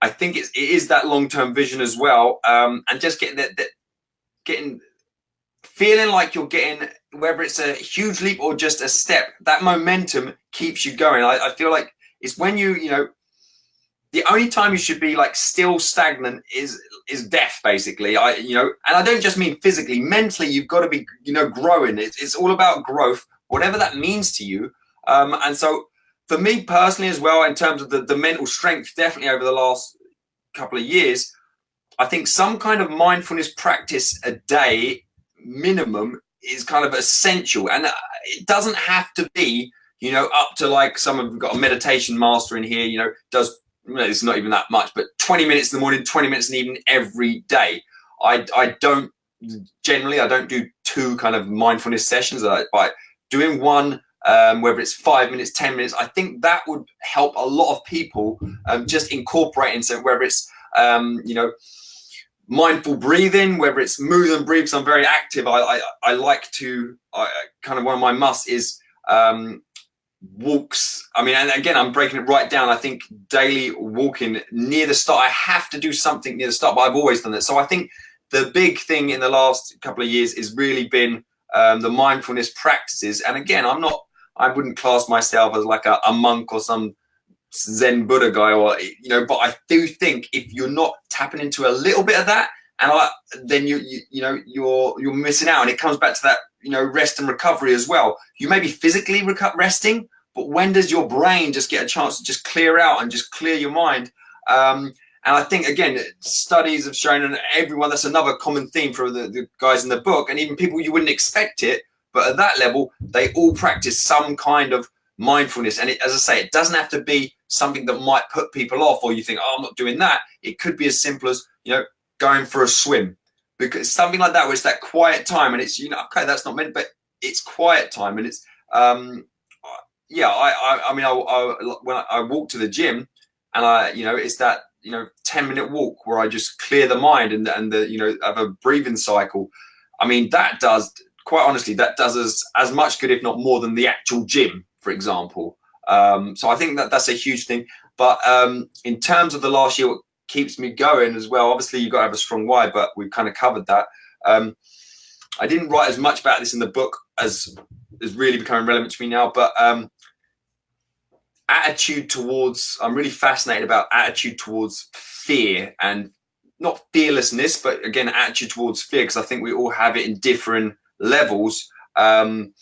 I think it is that long-term vision as well, and just getting getting feeling like you're getting, whether it's a huge leap or just a step, that momentum keeps you going. I feel like it's when you know, the only time you should be like still stagnant is death, basically. You know, and I don't just mean physically, mentally, you've got to be, you know, growing. It's all about growth, whatever that means to you. And so for me personally as well, in terms of the mental strength, definitely over the last couple of years, I think some kind of mindfulness practice a day minimum is kind of essential. And it doesn't have to be, you know, up to like someone, we've got a meditation master in here, you know, does, it's not even that much, but 20 minutes in the morning, 20 minutes in the evening every day. I don't do two kind of mindfulness sessions. By doing one, whether it's 5 minutes, 10 minutes, I think that would help a lot of people just incorporating. So whether it's, you know, mindful breathing, whether it's move and breathe, because I'm very active. I like to, kind of one of my musts is walks. I mean, and again, I'm breaking it right down. I think daily walking near the start, I have to do something near the start, but I've always done that. So I think the big thing in the last couple of years has really been the mindfulness practices. And again, I wouldn't class myself as like a monk or some Zen Buddha guy, or but I do think if you're not tapping into a little bit of that, then you're missing out. And it comes back to that rest and recovery as well. You may be physically resting, but when does your brain just get a chance to just clear out and just clear your mind? And I think, again, studies have shown, and everyone, that's another common theme for the guys in the book, and even people you wouldn't expect it, but at that level, they all practice some kind of mindfulness. And as I say, it doesn't have to be something that might put people off, or you think, oh, I'm not doing that. It could be as simple as, going for a swim, because something like that, where it's that quiet time, and it's, okay, that's not meant, but it's quiet time. And it's, when I walk to the gym, and it's that, 10-minute walk where I just clear the mind and have a breathing cycle. I mean, that does, quite honestly, that does as much good, if not more, than the actual gym, for example. So I think that's a huge thing. But in terms of the last year, what keeps me going as well, obviously you've got to have a strong why, but we've kind of covered that. I didn't write as much about this in the book as is really becoming relevant to me now, but attitude towards, I'm really fascinated about attitude towards fear, and not fearlessness, but again, attitude towards fear, because I think we all have it in different levels. And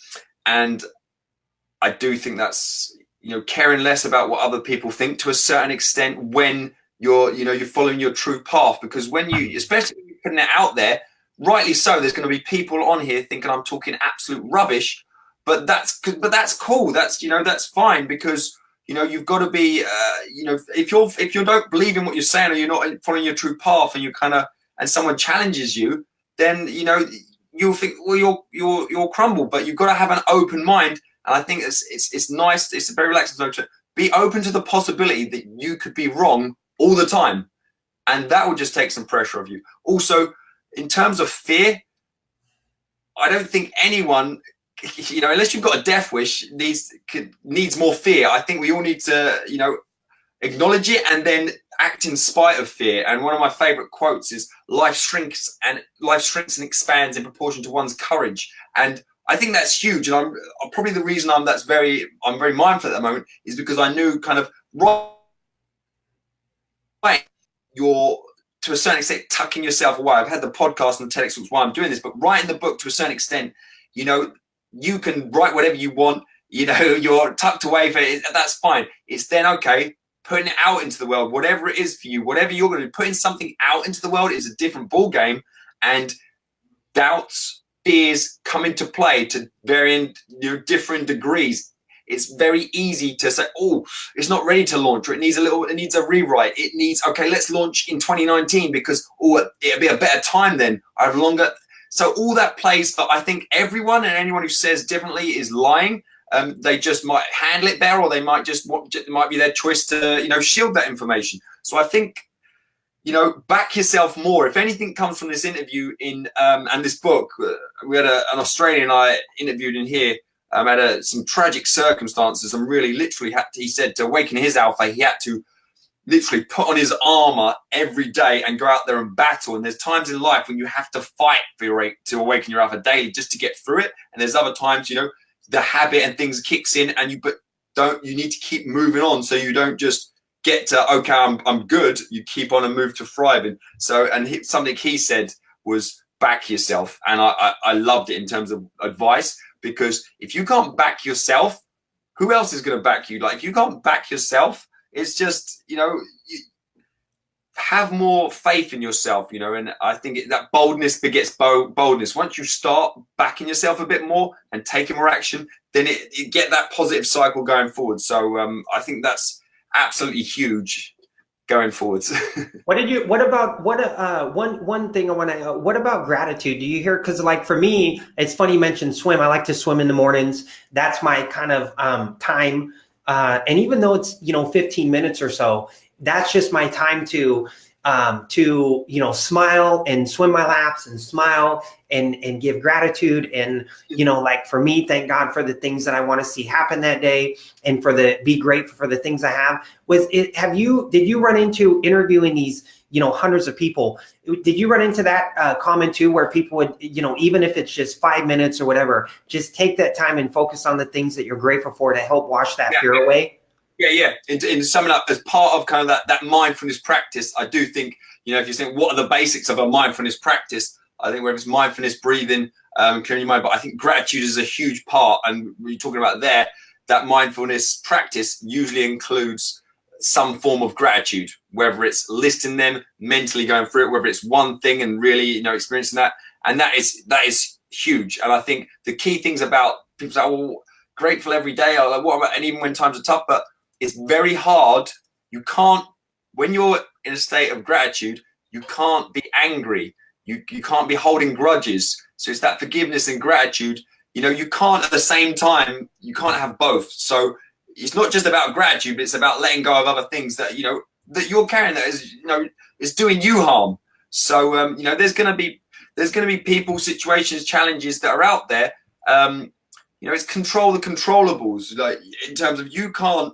I do think that's, caring less about what other people think to a certain extent when you're following your true path, because when especially when you're putting it out there, rightly so, there's going to be people on here thinking I'm talking absolute rubbish, but that's cool. That's fine, because you've got to be, if you don't believe in what you're saying, or you're not following your true path, and someone challenges you, then you'll think, well, you'll crumble. But you've got to have an open mind, and I think it's nice. It's a very relaxing zone to be open to the possibility that you could be wrong all the time, and that will just take some pressure off you. Also, in terms of fear, I don't think anyone, unless you've got a death wish, needs more fear. I think we all need to, acknowledge it and then act in spite of fear. And one of my favorite quotes is, life shrinks and expands in proportion to one's courage. And I think that's huge. And I'm probably the reason I'm very mindful at the moment is because I knew kind of you're, to a certain extent, tucking yourself away. I've had the podcast and the TEDx, which is why I'm doing this, but writing the book, to a certain extent, you can write whatever you want, you're tucked away for it, that's fine. It's then, okay, putting it out into the world, whatever it is for you, whatever you're going to do, putting something out into the world is a different ball game, and doubts, fears come into play to varying, different degrees. It's very easy to say, oh, it's not ready to launch, or it needs a rewrite. It needs, okay, let's launch in 2019 because, it'll be a better time then. I have longer. So all that plays for, I think, everyone, and anyone who says differently is lying. They just might handle it better, or they might it might be their choice to, shield that information. So I think, back yourself more. If anything comes from this interview and this book, we had an Australian I interviewed in here, had some tragic circumstances, and really literally he said to awaken his alpha, he had to literally put on his armor every day and go out there and battle. And there's times in life when you have to fight to awaken your alpha daily just to get through it. And there's other times, the habit and things kicks in, and you need to keep moving on, so you don't just get to, okay, I'm good. You keep on and move to thriving. So, something he said was, back yourself. And I loved it in terms of advice, because if you can't back yourself, who else is going to back you? Like, if you can't back yourself, it's just, you have more faith in yourself, and I think that boldness begets boldness. Once you start backing yourself a bit more and taking more action, then you get that positive cycle going forward. So I think that's absolutely huge going forwards. One thing I want to, what about gratitude? Do you hear? Because like for me, it's funny you mentioned swim. I like to swim in the mornings. That's my kind of time. And even though it's, 15 minutes or so, that's just my time to to, you know, smile and swim my laps and smile and give gratitude. And, you know, like for me, thank God for the things that I want to see happen that day, and be grateful for the things I have. Did you run into interviewing these, you know, hundreds of people? Did you run into that comment too, where people would, you know, even if it's just 5 minutes or whatever, just take that time and focus on the things that you're grateful for to help wash that fear away? Yeah. In summing up, as part of kind of that mindfulness practice, I do think, you know, if you think what are the basics of a mindfulness practice, I think whether it's mindfulness, breathing, clearing your mind, but I think gratitude is a huge part. And we're talking about there, that mindfulness practice usually includes some form of gratitude, whether it's listing them, mentally going through it, whether it's one thing and really, you know, experiencing that. And that is huge. And I think the key things about people say, well, grateful every day, or like, what about, and even when times are tough, but it's very hard. You can't, when you're in a state of gratitude, you can't be angry. You can't be holding grudges. So it's that forgiveness and gratitude. You know, you can't at the same time, you can't have both. So it's not just about gratitude, but it's about letting go of other things that, you know, that you're carrying that is, you know, is doing you harm. So, you know, there's going to be people, situations, challenges that are out there. You know, it's control the controllables, like in terms of you can't,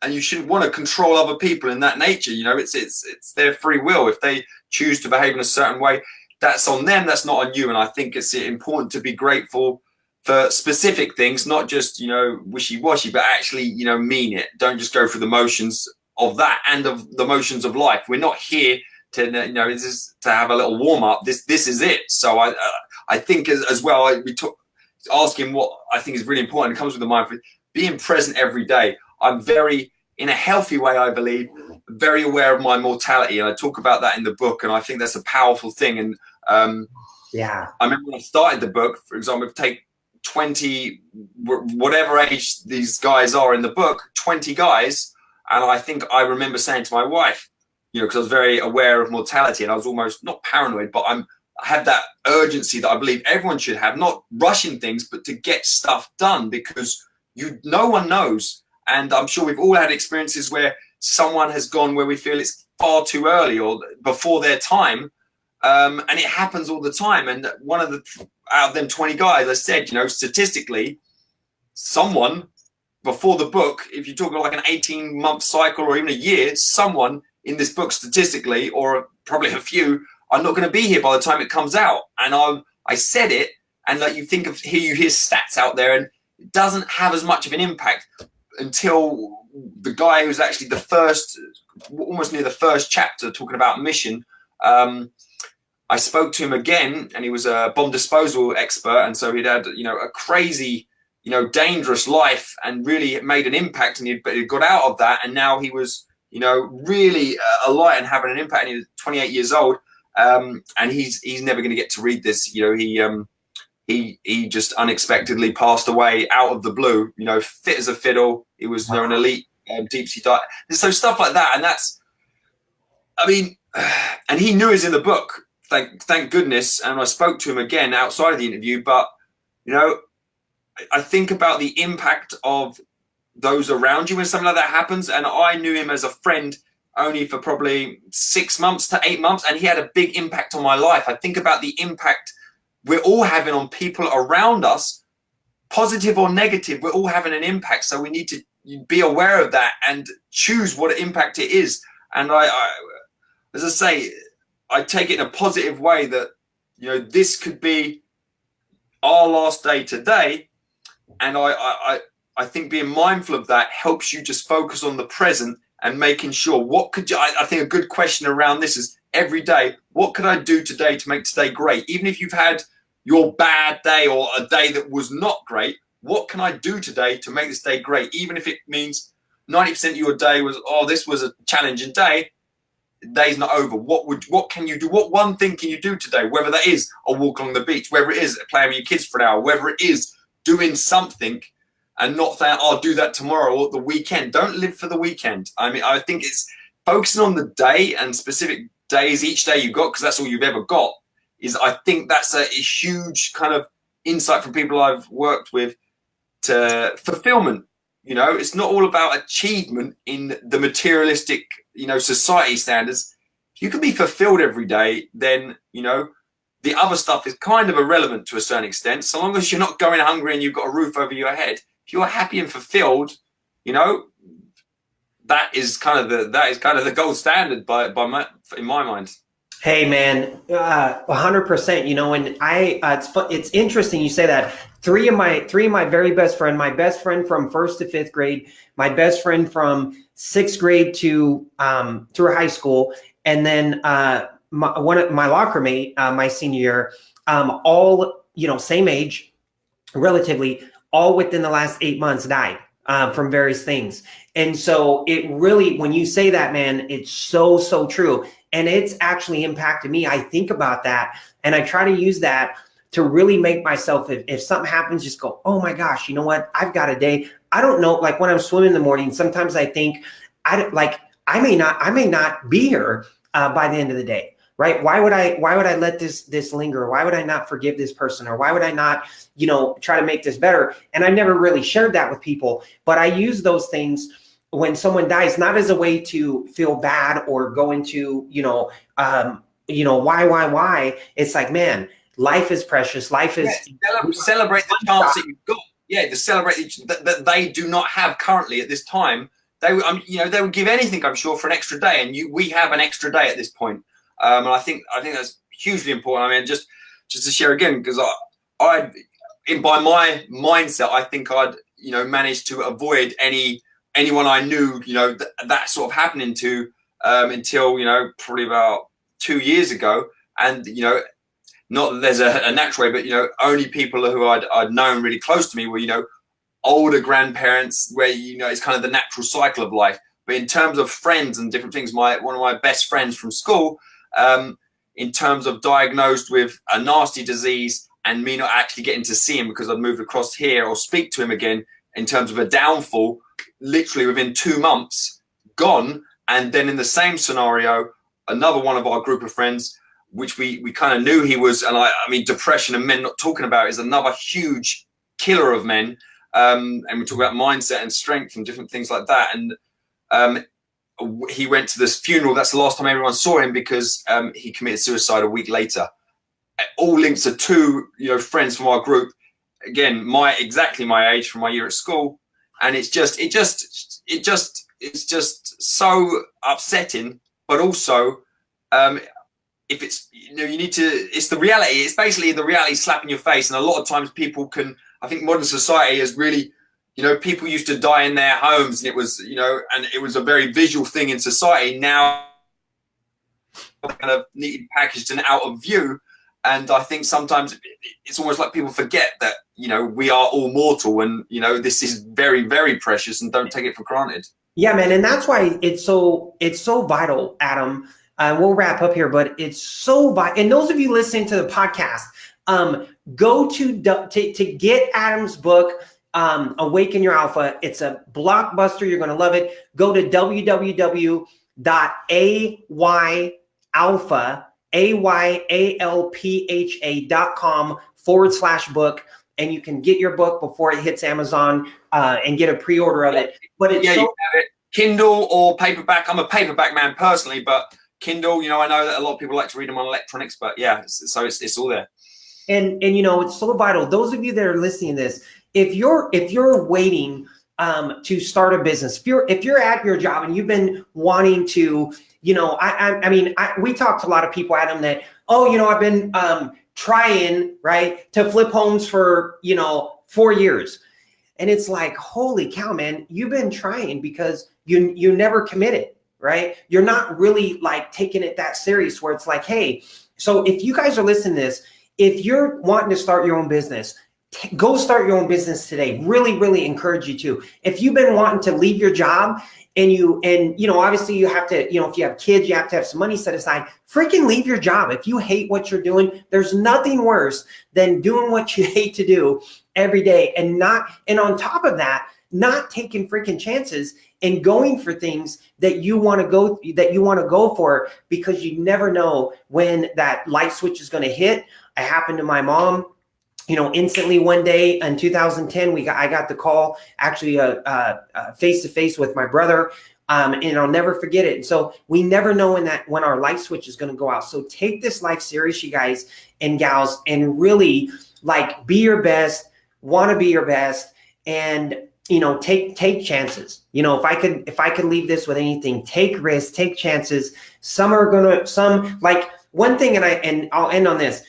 and you shouldn't want to control other people in that nature. You know, it's their free will. If they choose to behave in a certain way, that's on them. That's not on you. And I think it's important to be grateful for specific things, not just, you know, wishy-washy, but actually, you know, mean it. Don't just go through the motions of that and of the motions of life. We're not here to, you know, this is to have a little warm-up. This is it. So I think as well, we took asking what I think is really important. It comes with the mindfulness, being present every day. I'm very, in a healthy way, I believe, very aware of my mortality. And I talk about that in the book. And I think that's a powerful thing. And I remember when I started the book, for example, take 20, whatever age these guys are in the book, 20 guys. And I think I remember saying to my wife, you know, because I was very aware of mortality and I was almost not paranoid, but I had that urgency that I believe everyone should have, not rushing things, but to get stuff done, because no one knows. And I'm sure we've all had experiences where someone has gone where we feel it's far too early or before their time. And it happens all the time. And one of out of them 20 guys, I said, you know, statistically, someone before the book, if you talk about like an 18-month cycle or even a year, someone in this book statistically, or probably a few, are not going to be here by the time it comes out. And I said it, and like you hear stats out there, and it doesn't have as much of an impact until the guy who's actually the first, almost near the first chapter, talking about mission. I spoke to him again, and he was a bomb disposal expert, and so he'd had, you know, a crazy, you know, dangerous life, and really made an impact, and he got out of that, and now he was, you know, really a light and having an impact. And he was 28 years old, and he's never going to get to read this. You know, he just unexpectedly passed away out of the blue. You know, fit as a fiddle. He was, you know, an elite deep sea diver. So stuff like that, and that's, I mean, and he knew it was in the book. Thank goodness. And I spoke to him again outside of the interview. But, you know, I think about the impact of those around you when something like that happens. And I knew him as a friend only for probably 6 months to 8 months. And he had a big impact on my life. I think about the impact we're all having on people around us, positive or negative. We're all having an impact. So we need to be aware of that and choose what impact it is. And I as I say, I take it in a positive way that, you know, this could be our last day today. And I think being mindful of that helps you just focus on the present and making sure I think a good question around this is every day, what could I do today to make today great? Even if you've had your bad day or a day that was not great, what can I do today to make this day great? Even if it means 90% of your day was, this was a challenging day. The day's not over. What can you do? What one thing can you do today? Whether that is a walk along the beach, whether it is playing with your kids for an hour, whether it is doing something and not saying, I'll do that tomorrow or the weekend. Don't live for the weekend. I mean, I think it's focusing on the day and specific days, each day you've got, because that's all you've ever got, I think that's a huge kind of insight from people I've worked with to fulfillment. You know, it's not all about achievement in the materialistic, you know, society standards. if you can be fulfilled every day, then, you know, the other stuff is kind of irrelevant to a certain extent. So long as you're not going hungry and you've got a roof over your head, if you're happy and fulfilled, you know, that is kind of the gold standard in my mind. Hey man, 100%. You know, and it's interesting you say that. Three of my very best friend, my best friend from 1st to 5th grade, my best friend from 6th grade to through high school, and then my locker mate, my senior year, all, you know, same age, relatively, all within the last 8 months died from various things. And so it really, when you say that, man, it's so true. And it's actually impacted me. I think about that and I try to use that to really make myself, if something happens, just go, oh my gosh, you know what? I've got a day. I don't know. Like when I'm swimming in the morning, sometimes I think I may not be here by the end of the day. Right? Why would I let this linger? Why would I not forgive this person? Or why would I not, you know, try to make this better? And I never really shared that with people, but I use those things when someone dies, not as a way to feel bad or go into, why. It's like, man, life is precious. Life is celebrate the chance that you've got. Yeah, to celebrate that they do not have currently at this time. They would give anything, I'm sure, for an extra day, and we have an extra day at this point. And I think that's hugely important. I mean, just to share again, because by my mindset, I think I'd, you know, managed to avoid anyone I knew, you know, that sort of happening to until, you know, probably about 2 years ago. And, you know, not that there's a natural way, but, you know, only people who I'd known really close to me were, you know, older grandparents, where, you know, it's kind of the natural cycle of life. But in terms of friends and different things, one of my best friends from school, in terms of diagnosed with a nasty disease and me not actually getting to see him because I'd moved across here or speak to him again, in terms of a downfall, literally within 2 months, gone. And then in the same scenario, another one of our group of friends, which we kind of knew he was, and I mean, depression and men not talking about it is another huge killer of men. And we talk about mindset and strength and different things like that. And he went to this funeral. That's the last time everyone saw him, because he committed suicide a week later. All linked to 2, you know, friends from our group. Again, exactly my age, from my year at school. And it's just so upsetting. But also, if it's, you know, you need to, it's the reality. It's basically the reality slapping your face. And a lot of times people can, I think modern society has really, you know, people used to die in their homes, and it was, you know, and it was a very visual thing in society. Now, kind of neatly packaged and out of view. And I think sometimes it's almost like people forget that, you know, we are all mortal, and, you know, this is very, very precious, and don't take it for granted. Yeah, man. And that's why it's so vital, Adam. We'll wrap up here, but it's so vital. And those of you listening to the podcast, go to get Adam's book, Awaken Your Alpha. It's a blockbuster. You're going to love it. Go to www.ayalpha.com/book, and you can get your book before it hits Amazon and get a pre-order of it. But it's you have it, Kindle or paperback. I'm a paperback man personally, but Kindle, you know, I know that a lot of people like to read them on electronics, but yeah, so it's all there. And you know, it's so vital. Those of you that are listening to this, if you're waiting to start a business, if you're at your job and you've been wanting to, you know, we talk to a lot of people, Adam, that, oh, you know, I've been trying, right, to flip homes for, you know, 4 years. And it's like, holy cow, man, you've been trying because you never committed, right? You're not really like taking it that serious, where it's like, hey, so if you guys are listening to this, if you're wanting to start your own business, go start your own business today. Really, really encourage you to. If you've been wanting to leave your job and you know, obviously you have to, you know, if you have kids, you have to have some money set aside, freaking leave your job. If you hate what you're doing, there's nothing worse than doing what you hate to do every day, and on top of that, not taking freaking chances and going for things that you want to go for, because you never know when that light switch is going to hit. It happened to my mom. You know, instantly one day in 2010, I got the call, actually face to face with my brother. And I'll never forget it. And so we never know when our light switch is going to go out. So take this life serious, you guys and gals, and really like be your best, want to be your best, and take chances. If I could leave this with anything, take risks, take chances. Some like one thing, and I'll end on this.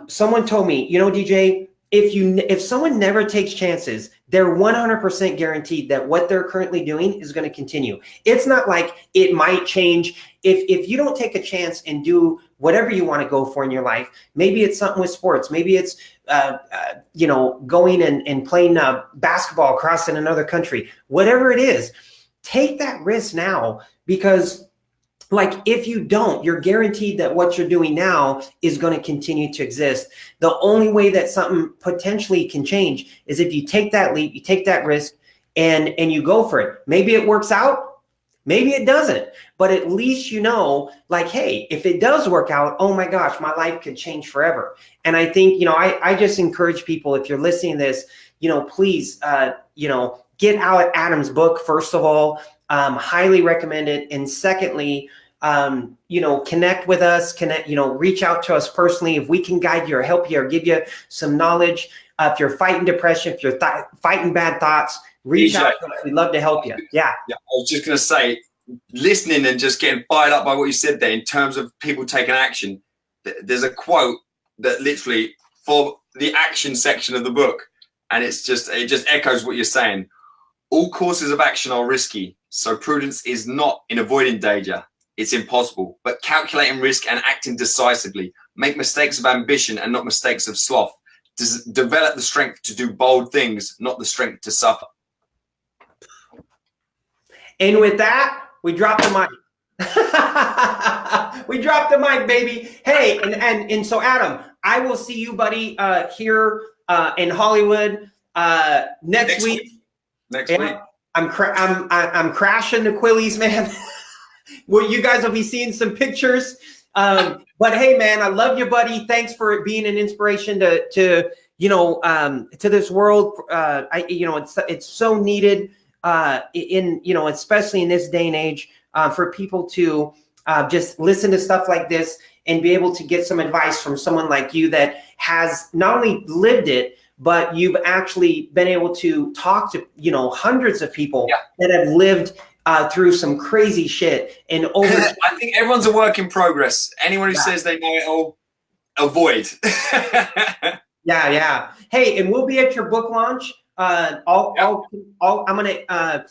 Someone told me, DJ, if someone never takes chances, they're 100% guaranteed that what they're currently doing is going to continue. It's not like it might change. If you don't take a chance and do whatever you want to go for in your life, maybe it's something with sports, maybe it's going and playing basketball across in another country, whatever it is, take that risk now, because like if you don't, you're guaranteed that what you're doing now is going to continue to exist. The only way that something potentially can change is if you take that leap, you take that risk, and you go for it. Maybe it works out, maybe it doesn't, but at least like, hey, if it does work out, oh my gosh, my life could change forever. And I think, I just encourage people, if you're listening to this, please, get out Adam's book, first of all. Highly recommend it. And secondly, connect with us, reach out to us personally. If we can guide you or help you or give you some knowledge, if you're fighting depression, if you're fighting bad thoughts, reach out to us. We'd love to help you. Yeah. I was just going to say, listening and just getting fired up by what you said there in terms of people taking action. There's a quote that literally for the action section of the book, and it just echoes what you're saying. All courses of action are risky, so prudence is not in avoiding danger. It's impossible, but calculating risk and acting decisively. Make mistakes of ambition and not mistakes of sloth. Develop the strength to do bold things, not the strength to suffer. And with that, we drop the mic. We dropped the mic, baby. Hey, and so Adam, I will see you, buddy, here in Hollywood next week. Next week. I'm crashing the Quillies, man. Well, you guys will be seeing some pictures. But hey, man, I love you, buddy. Thanks for being an inspiration to this world. It's so needed especially in this day and age, for people to just listen to stuff like this and be able to get some advice from someone like you that has not only lived it, but you've actually been able to talk to, hundreds of people that have lived through some crazy shit. And over, I think everyone's a work in progress. Anyone who says they know it all, avoid. Yeah. Hey, and we'll be at your book launch. I'm gonna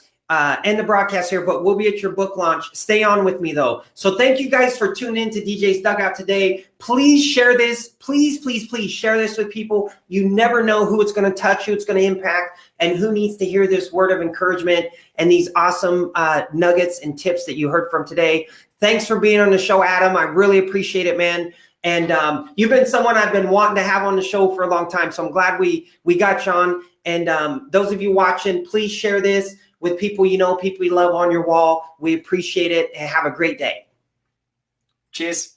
end the broadcast here, but we'll be at your book launch. Stay on with me though. So thank you guys for tuning in to DJ's Dugout today. Please share this. Please share this with people. You never know who it's going to touch, who it's going to impact, and who needs to hear this word of encouragement and these awesome nuggets and tips that you heard from today. Thanks for being on the show, Adam. I really appreciate it, man. And you've been someone I've been wanting to have on the show for a long time. So I'm glad we got you on. And those of you watching, please share this with people people you love on your wall. We appreciate it, and have a great day. Cheers.